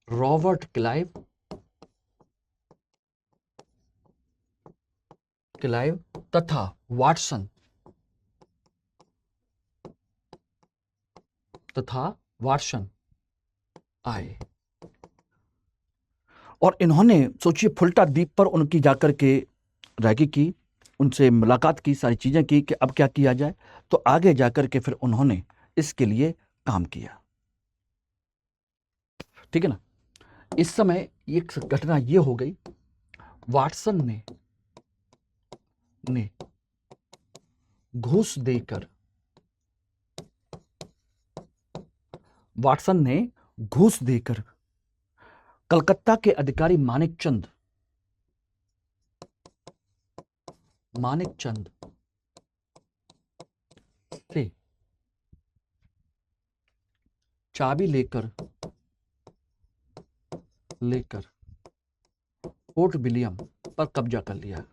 रॉबर्ट क्लाइव तथा वाटसन आए। और इन्होंने सोचिए फुल्टा द्वीप पर उनकी जाकर के रैगी की, उनसे मुलाकात की, सारी चीजें की कि अब क्या किया जाए। तो आगे जाकर के फिर उन्होंने इसके लिए काम किया, ठीक है ना। इस समय एक घटना ये हो गई, वाटसन ने घूस देकर कलकत्ता के अधिकारी मानिक चंद से चाबी लेकर फोर्ट विलियम पर कब्जा कर लिया।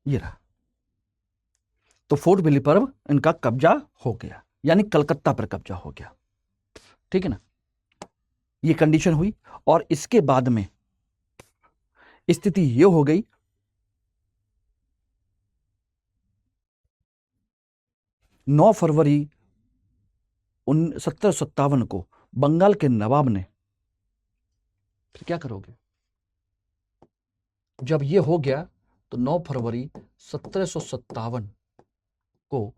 ये रहा। तो फोर्ट विलियम पर इनका कब्जा हो गया, यानी कलकत्ता पर कब्जा हो गया, ठीक है ना। ये कंडीशन हुई और इसके बाद में स्थिति ये हो गई, 9 फरवरी 1757 को बंगाल के नवाब ने, फिर क्या करोगे जब ये हो गया, तो 9 फरवरी 1757 को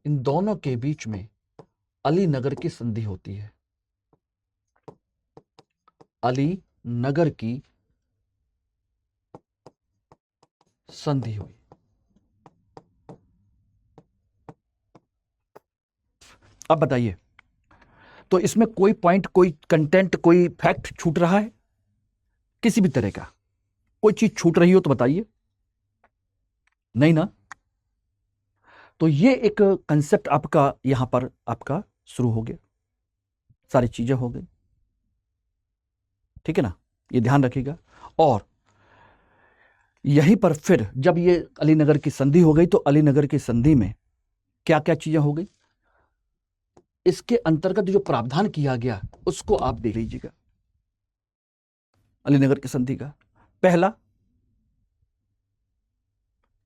इन दोनों के बीच में अलीनगर की संधि होती है। अलीनगर की संधि हुई। अब बताइए, तो इसमें कोई पॉइंट, कोई कंटेंट, कोई फैक्ट छूट रहा है? किसी भी तरह का कोई चीज छूट रही हो तो बताइए। नहीं ना। तो ये एक कंसेप्ट आपका यहां पर आपका शुरू हो गया, सारी चीजें हो गई, ठीक है ना, ये ध्यान रखिएगा। और यहीं पर फिर जब ये अलीनगर की संधि हो गई तो अलीनगर की संधि में क्या क्या चीजें हो गई, इसके अंतर्गत जो प्रावधान किया गया उसको आप देख लीजिएगा। अलीनगर की संधि का पहला,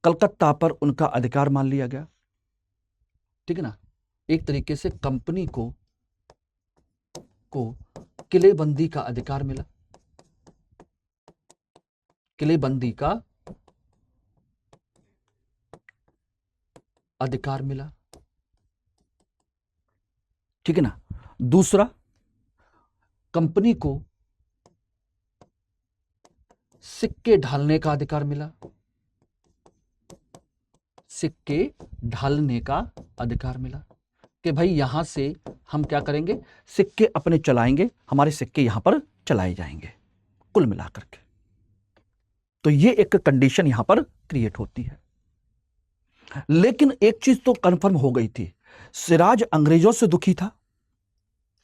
कलकत्ता पर उनका अधिकार मान लिया गया, ठीक है ना, एक तरीके से कंपनी को किलेबंदी का अधिकार मिला, किलेबंदी का अधिकार मिला, ठीक है ना। दूसरा, कंपनी को सिक्के ढालने का अधिकार मिला, सिक्के ढालने का अधिकार मिला कि भाई यहां से हम क्या करेंगे, सिक्के अपने चलाएंगे, हमारे सिक्के यहां पर चलाए जाएंगे, कुल मिलाकर के। तो ये एक कंडीशन यहां पर क्रिएट होती है। लेकिन एक चीज तो कंफर्म हो गई थी, सिराज अंग्रेजों से दुखी था,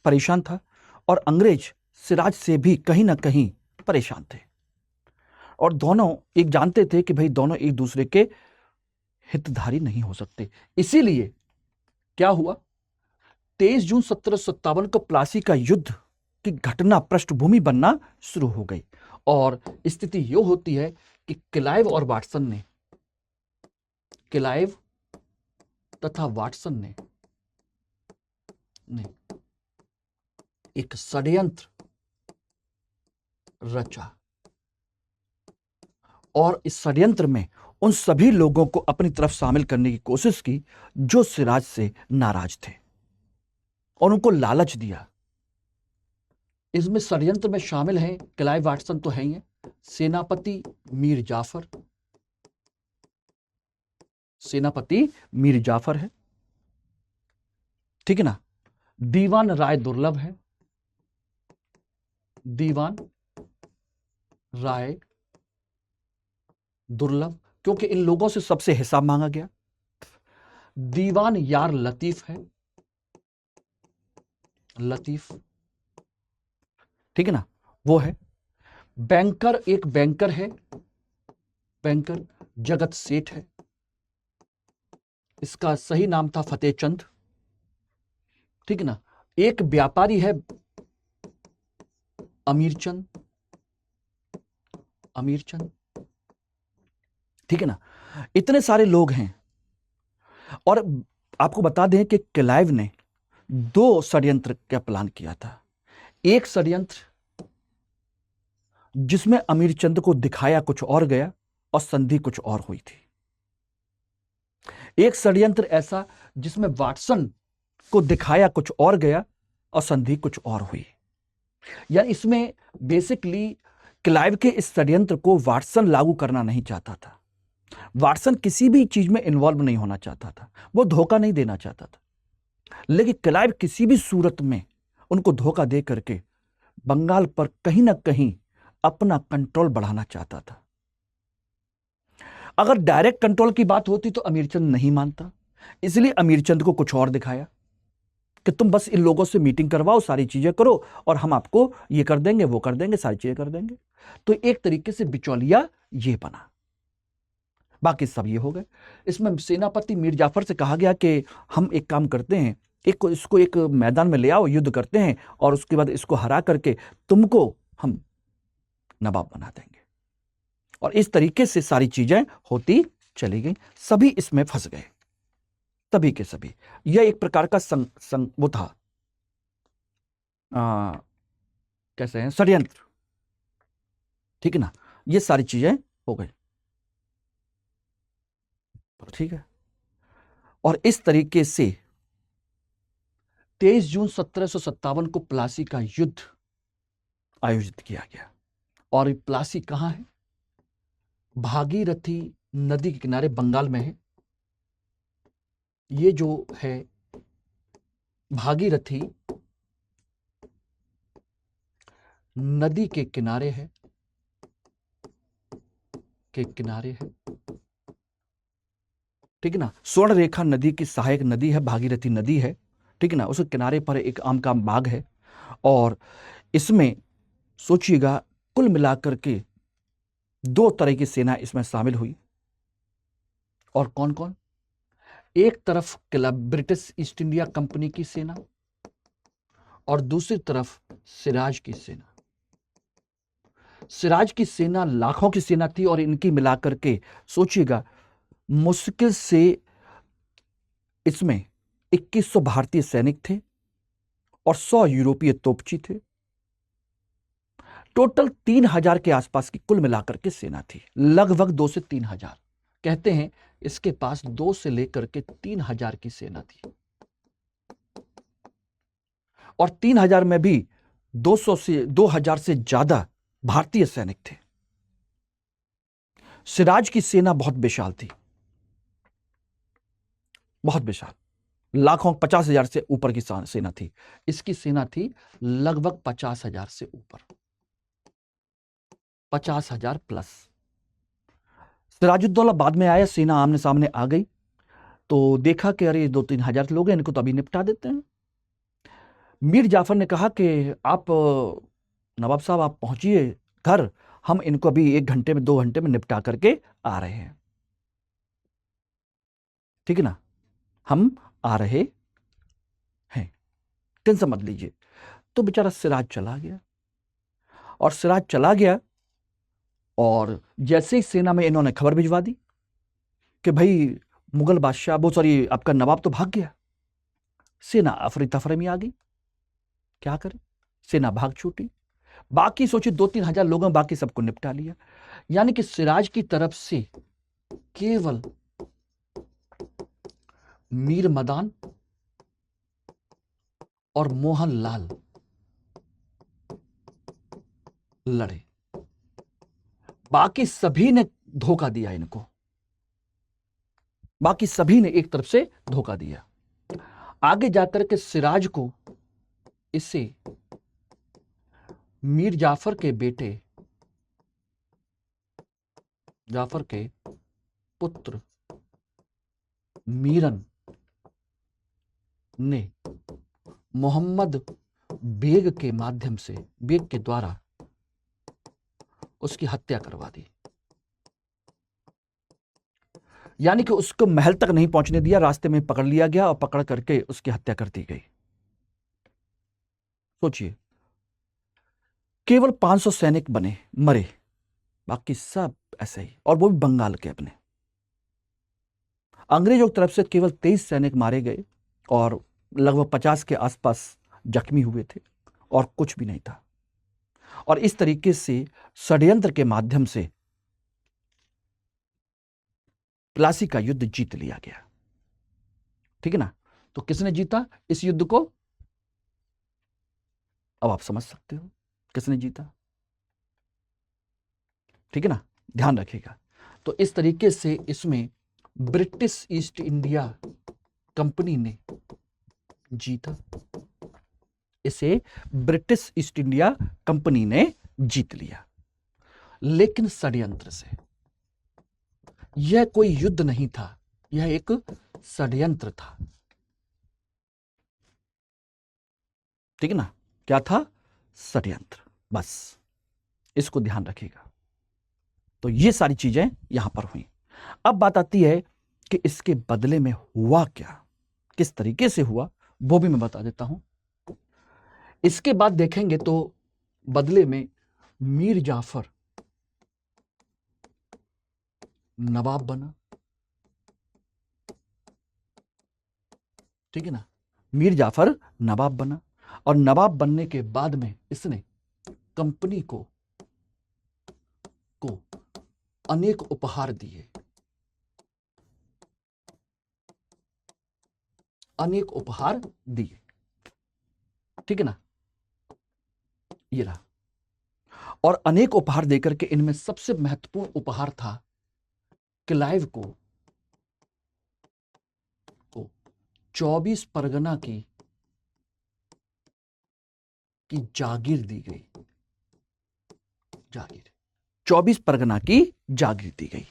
परेशान था, और अंग्रेज सिराज से भी कहीं ना कहीं परेशान थे, और दोनों एक जानते थे कि भाई दोनों एक दूसरे के हितधारी नहीं हो सकते। इसीलिए क्या हुआ, 23 जून 1757 को प्लासी का युद्ध की घटना पृष्ठभूमि बनना शुरू हो गई, और स्थिति यह होती है कि क्लाइव और वाटसन ने, क्लाइव तथा वाटसन ने एक षड्यंत्र रचा, और इस षड्यंत्र में उन सभी लोगों को अपनी तरफ शामिल करने की कोशिश की जो सिराज से नाराज थे, और उनको लालच दिया। इसमें षड्यंत्र में शामिल हैं क्लाइव वाटसन तो है ही है, सेनापति मीर जाफर, सेनापति मीर जाफर है, ठीक है ना, दीवान राय दुर्लभ है, दीवान राय दुर्लभ, क्योंकि इन लोगों से सबसे हिसाब मांगा गया। दीवान यार लतीफ है, लतीफ, ठीक है ना, वो है। बैंकर, एक बैंकर है, बैंकर जगत सेठ है, इसका सही नाम था फतेह चंद, ठीक है ना। एक व्यापारी है अमीर चंद, अमीर चंद, ठीक है ना। इतने सारे लोग हैं, और आपको बता दें कि क्लाइव ने 2 षड्यंत्र का प्लान किया था। एक षड्यंत्र जिसमें अमीर चंद को दिखाया कुछ और गया और संधि कुछ और हुई थी। एक षड्यंत्र ऐसा जिसमें वाटसन को दिखाया कुछ और गया और संधि कुछ और हुई। यानी इसमें बेसिकली क्लाइव के इस षड्यंत्र को वाटसन लागू करना नहीं चाहता था, वाटसन किसी भी चीज में इन्वॉल्व नहीं होना चाहता था, वो धोखा नहीं देना चाहता था, लेकिन क्लाइव किसी भी सूरत में उनको धोखा दे करके बंगाल पर कहीं ना कहीं अपना कंट्रोल बढ़ाना चाहता था। अगर डायरेक्ट कंट्रोल की बात होती तो अमीरचंद नहीं मानता, इसलिए अमीरचंद को कुछ और दिखाया कि तुम बस इन लोगों से मीटिंग करवाओ, सारी चीजें करो, और हम आपको ये कर देंगे, वो कर देंगे, सारी चीजें कर देंगे। तो एक तरीके से बिचौलिया ये बना, बाकी सब ये हो गए। इसमें सेनापति मीर जाफर से कहा गया कि हम एक काम करते हैं, इसको एक मैदान में ले आओ, युद्ध करते हैं, और उसके बाद इसको हरा करके तुमको हम नवाब बना देंगे। और इस तरीके से सारी चीजें होती चली गई, सभी इसमें फंस गए, सभी के सभी। यह एक प्रकार का वो था, कैसे हैं, षड्यंत्र, ठीक है ना। ये सारी चीजें हो गई, ठीक है। और इस तरीके से 23 जून 1757 को प्लासी का युद्ध आयोजित किया गया। और ये प्लासी कहां है, भागीरथी नदी के किनारे बंगाल में है। ये जो है भागीरथी नदी के किनारे है, के किनारे है, ठीक है ना। स्वर्ण रेखा नदी की सहायक नदी है, भागीरथी नदी है, ठीक है ना। उसके किनारे पर एक आम का बाग है और इसमें सोचिएगा कुल मिलाकर के 2 तरह की सेना इसमें शामिल हुई। और कौन कौन? एक तरफ ब्रिटिश ईस्ट इंडिया कंपनी की सेना और दूसरी तरफ सिराज की सेना। सिराज की सेना लाखों की सेना थी और इनकी मिलाकर के सोचिएगा मुश्किल से इसमें 2100 भारतीय सैनिक थे और 100 यूरोपीय तोपची थे। टोटल 3000 के आसपास की कुल मिलाकर के सेना थी, लगभग 2 से 3000। कहते हैं इसके पास 2 से लेकर के 3000 की सेना थी और 3000 में भी 200 से 2000 से ज्यादा भारतीय सैनिक थे। सिराज की सेना बहुत विशाल थी, बहुत विशाल, लाखों 50,000 से ऊपर की सेना थी। इसकी सेना थी लगभग 50,000 से ऊपर, 50,000 प्लस। सिराजुद्दौला बाद में आया, सेना आमने सामने आ गई तो देखा कि अरे 2-3 हजार लोग हैं, इनको तो अभी निपटा देते हैं। मीर जाफर ने कहा कि आप नवाब साहब आप पहुंचिए घर, हम इनको अभी 1 घंटे में 2 घंटे में निपटा करके आ रहे हैं, ठीक है ना, हम आ रहे हैं, टेंशन मत लीजिए। तो बेचारा सिराज चला गया और सिराज चला गया और जैसे ही सेना में इन्होंने खबर भिजवा दी कि भाई मुगल बादशाह वो सॉरी आपका नवाब तो भाग गया। सेना अफरी तफरी में आ गई, क्या करे, सेना भाग छूटी। बाकी सोचिए 2-3 हजार लोगों बाकी सबको निपटा लिया। यानी कि सिराज की तरफ से केवल मीर मदान और मोहन लाल लड़े, बाकी सभी ने धोखा दिया इनको, बाकी सभी ने एक तरफ से धोखा दिया। आगे जाकर के सिराज को इसे मीर जाफर के बेटे, जाफर के पुत्र मीरन ने मोहम्मद बेग के माध्यम से, बेग के द्वारा उसकी हत्या करवा दी। यानी कि उसको महल तक नहीं पहुंचने दिया, रास्ते में पकड़ लिया गया और पकड़ करके उसकी हत्या कर दी गई। सोचिए केवल 500 सैनिक बने, मरे, बाकी सब ऐसे ही, और वो भी बंगाल के अपने। अंग्रेजों की तरफ से केवल 23 सैनिक मारे गए और लगभग 50 के आसपास जख्मी हुए थे और कुछ भी नहीं था। और इस तरीके से षड्यंत्र के माध्यम से प्लासी का युद्ध जीत लिया गया, ठीक है ना। तो किसने जीता इस युद्ध को? अब आप समझ सकते हो किसने जीता, ठीक है ना, ध्यान रखिएगा। तो इस तरीके से इसमें ब्रिटिश ईस्ट इंडिया कंपनी ने जीता, इसे ब्रिटिश ईस्ट इंडिया कंपनी ने जीत लिया, लेकिन षड्यंत्र से। यह कोई युद्ध नहीं था, यह एक षड्यंत्र था, ठीक है ना। क्या था? षड्यंत्र, बस इसको ध्यान रखिएगा। तो ये सारी चीजें यहां पर हुई। अब बात आती है कि इसके बदले में हुआ क्या, किस तरीके से हुआ, वो भी मैं बता देता हूं। इसके बाद देखेंगे तो बदले में मीर जाफर नवाब बना, ठीक है ना। मीर जाफर नवाब बना और नवाब बनने के बाद में इसने कंपनी को अनेक उपहार दिए, अनेक उपहार दिए, ठीक है ना। ये रहा, और अनेक उपहार देकर के इनमें सबसे महत्वपूर्ण उपहार था क्लाइव को 24 परगना की जागीर दी गई, जागीर, 24 परगना की जागीर दी गई।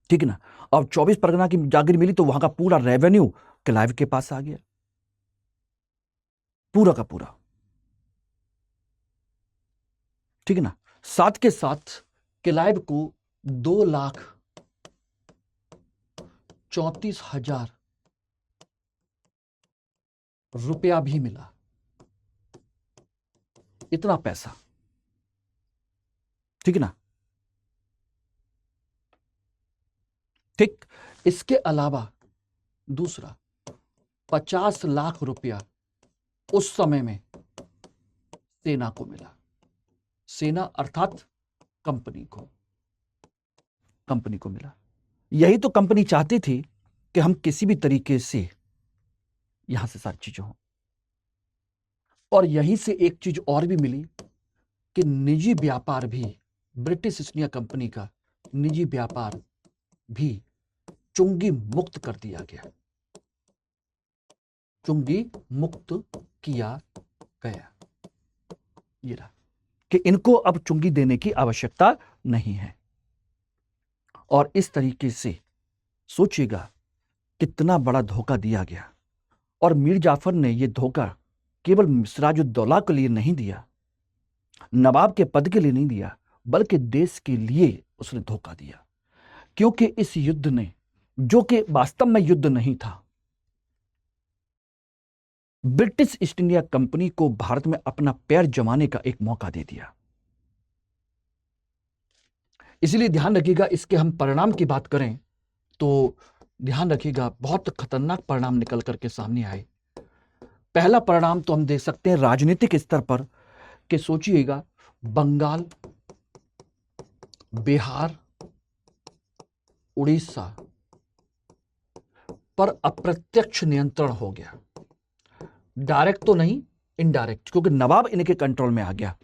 ठीक है ना। अब 24 परगना की जागीर मिली तो वहां का पूरा रेवेन्यू क्लाइव के पास आ गया, पूरा का पूरा। ठीक है ना। साथ के साथ क्लाइव को 2,34,000 रुपया भी मिला। इतना पैसा, ठीक है ना। ठीक। इसके अलावा दूसरा 50 लाख रुपया उस समय में सेना को मिला। सेना अर्थात कंपनी को मिला। यही तो कंपनी चाहती थी कि हम किसी भी तरीके से यहां से सारी चीजें हों। और यहीं से एक चीज और भी मिली कि निजी व्यापार भी, ब्रिटिश ईस्ट इंडिया कंपनी का निजी व्यापार भी चुंगी मुक्त कर दिया गया, चुंगी मुक्त किया गया। ये रहा कि इनको अब चुंगी देने की आवश्यकता नहीं है। और इस तरीके से सोचिएगा कितना बड़ा धोखा दिया गया। और मीर जाफर ने यह धोखा केवल सिराजुद्दौला के लिए नहीं दिया, नवाब के पद के लिए नहीं दिया, बल्कि देश के लिए उसने धोखा दिया। क्योंकि इस युद्ध ने, जो कि वास्तव में युद्ध नहीं था, ब्रिटिश ईस्ट इंडिया कंपनी को भारत में अपना पैर जमाने का एक मौका दे दिया। इसलिए ध्यान रखिएगा, इसके हम परिणाम की बात करें तो ध्यान रखिएगा बहुत खतरनाक परिणाम निकल करके सामने आए। पहला परिणाम तो हम देख सकते हैं राजनीतिक स्तर पर कि सोचिएगा बंगाल, बिहार, उड़ीसा पर अप्रत्यक्ष नियंत्रण हो गया। डायरेक्ट तो नहीं, इनडायरेक्ट, क्योंकि नवाब इनके कंट्रोल में आ गया।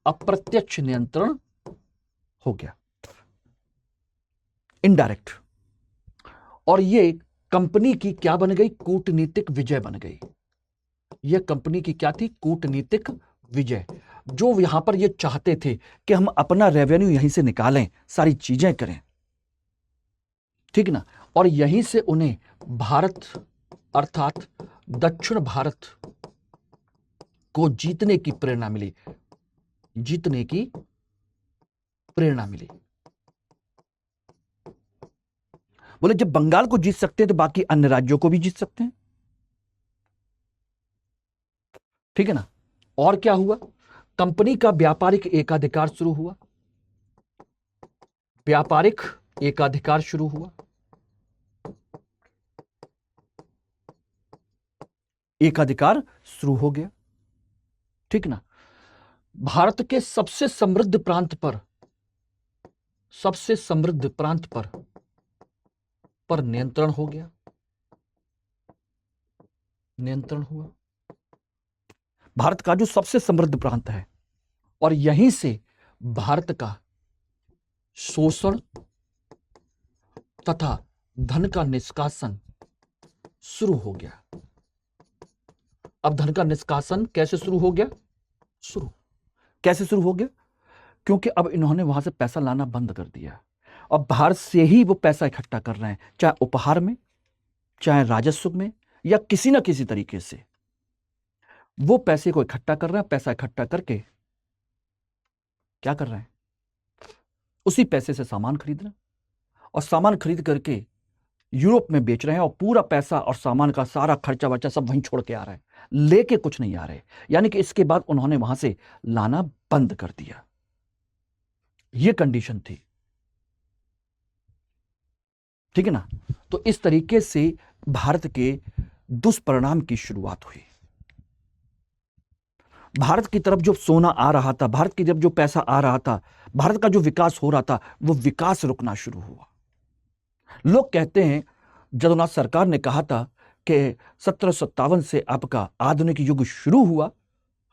अप्रत्यक्ष नियंत्रण हो गया, इनडायरेक्ट। और ये कंपनी की क्या बन गई? कूटनीतिक विजय बन गई। यह कंपनी की क्या थी? कूटनीतिक विजय। जो यहां पर ये चाहते थे कि हम अपना रेवेन्यू यहीं से निकालें, सारी चीजें करें, ठीक ना। और यहीं से उन्हें भारत अर्थात दक्षिण भारत को जीतने की प्रेरणा मिली, जीतने की प्रेरणा मिली। बोले जब बंगाल को जीत सकते हैं तो बाकी अन्य राज्यों को भी जीत सकते हैं, ठीक है ना। और क्या हुआ? कंपनी का व्यापारिक एकाधिकार शुरू हुआ, व्यापारिक एकाधिकार शुरू हुआ। एकाधिकार शुरू हो गया, ठीक ना। भारत के सबसे समृद्ध प्रांत पर नियंत्रण हो गया, नियंत्रण हुआ। भारत का जो सबसे समृद्ध प्रांत है, और यहीं से भारत का शोषण तथा धन का निष्कासन शुरू हो गया। अब धन का निष्कासन कैसे शुरू हो गया? कैसे शुरू हो गया? क्योंकि अब इन्होंने वहां से पैसा लाना बंद कर दिया और बाहर से ही वो पैसा इकट्ठा कर रहे हैं, चाहे उपहार में, चाहे राजस्व में, या किसी ना किसी तरीके से वो पैसे को इकट्ठा कर रहे हैं। पैसा इकट्ठा करके क्या कर रहे हैं? उसी पैसे से सामान खरीद रहे हैं, और सामान खरीद करके यूरोप में बेच रहे हैं, और पूरा पैसा और सामान का सारा खर्चा वर्चा सब वहीं छोड़ के आ रहे हैं, लेके कुछ नहीं आ रहे। यानी कि इसके बाद उन्होंने वहां से लाना बंद कर दिया। यह कंडीशन थी, ठीक है ना। तो इस तरीके से भारत के दुष्परिणाम की शुरुआत हुई। भारत की तरफ जो सोना आ रहा था, भारत की तरफ जो पैसा आ रहा था, भारत का जो विकास हो रहा था, वो विकास रुकना शुरू हुआ। लोग कहते हैं जदुनाथ सरकार ने कहा था कि 1757 से आपका आधुनिक युग शुरू हुआ।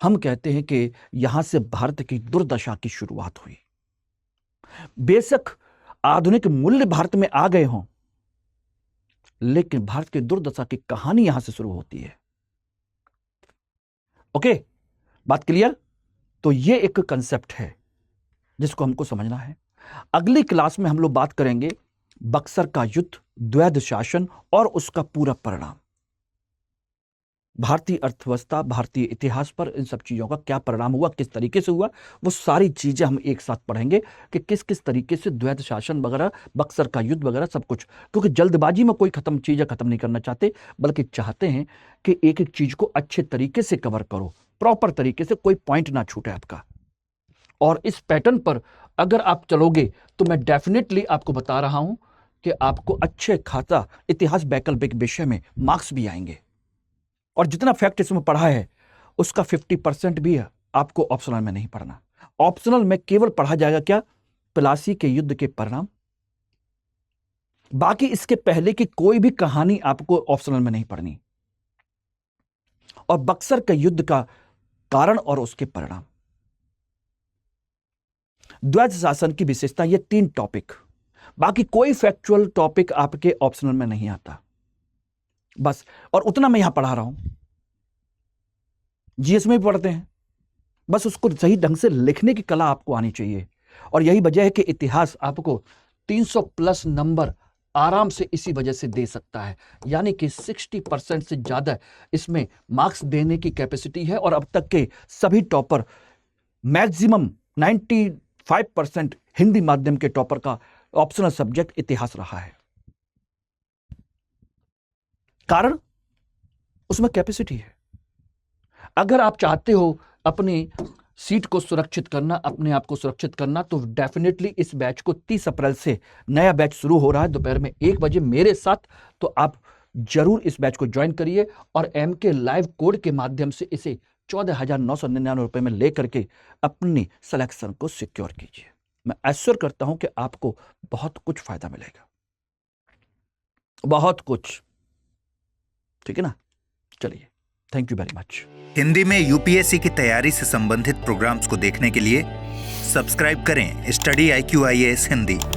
हम कहते हैं कि यहां से भारत की दुर्दशा की शुरुआत हुई। बेशक आधुनिक मूल्य भारत में आ गए हों, लेकिन भारत की दुर्दशा की कहानी यहां से शुरू होती है। ओके, बात क्लियर? तो ये एक कंसेप्ट है जिसको हमको समझना है। अगली क्लास में हम लोग बात करेंगे बक्सर का युद्ध, द्वैध शासन और उसका पूरा परिणाम, भारतीय अर्थव्यवस्था, भारतीय इतिहास पर इन सब चीज़ों का क्या परिणाम हुआ, किस तरीके से हुआ, वो सारी चीज़ें हम एक साथ पढ़ेंगे कि किस किस तरीके से द्वैध शासन वगैरह, बक्सर का युद्ध वगैरह सब कुछ। क्योंकि जल्दबाजी में कोई चीज़ें खत्म नहीं करना चाहते, बल्कि चाहते हैं कि एक एक चीज़ को अच्छे तरीके से कवर करो, प्रॉपर तरीके से, कोई पॉइंट ना छूटे आपका। और इस पैटर्न पर अगर आप चलोगे तो मैं डेफिनेटली आपको बता रहा हूं कि आपको अच्छे खासा इतिहास वैकल्पिक विषय में मार्क्स भी आएंगे। और जितना फैक्ट इसमें पढ़ा है उसका 50% भी आपको ऑप्शनल में नहीं पढ़ना। ऑप्शनल में केवल पढ़ा जाएगा क्या? प्लासी के युद्ध के परिणाम। बाकी इसके पहले की कोई भी कहानी आपको ऑप्शनल में नहीं पढ़नी। और बक्सर के युद्ध का कारण और उसके परिणाम, द्वैध शासन की विशेषता, ये 3 टॉपिक। बाकी कोई फैक्चुअल टॉपिक आपके ऑप्शनल में नहीं आता, बस। और उतना मैं यहां पढ़ा रहा हूं, जीएस में भी पढ़ते हैं, बस उसको सही ढंग से लिखने की कला आपको आनी चाहिए। और यही वजह है कि इतिहास आपको 300+ नंबर आराम से इसी वजह से दे सकता है, यानी कि 60% से ज्यादा इसमें मार्क्स देने की कैपेसिटी है। और अब तक के सभी टॉपर, मैक्सिमम 95% हिंदी माध्यम के टॉपर का ऑप्शनल सब्जेक्ट इतिहास रहा है। कारण उसमें कैपेसिटी है। अगर आप चाहते हो अपनी सीट को सुरक्षित करना, अपने आप को सुरक्षित करना, तो डेफिनेटली इस बैच को 30 अप्रैल से नया बैच शुरू हो रहा है दोपहर में 1 बजे मेरे साथ। तो आप जरूर इस बैच को ज्वाइन करिए और MK लाइव कोड के माध्यम से इसे 14,999 रुपए में लेकर के अपनी सिलेक्शन को सिक्योर कीजिए। मैं एश्योर करता हूं कि आपको बहुत कुछ फायदा मिलेगा, बहुत कुछ। ठीक है ना? चलिए, thank you very much. Hindi में यूपीएससी की तैयारी से संबंधित प्रोग्राम्स को देखने के लिए सब्सक्राइब करें स्टडी IQ IAS हिंदी।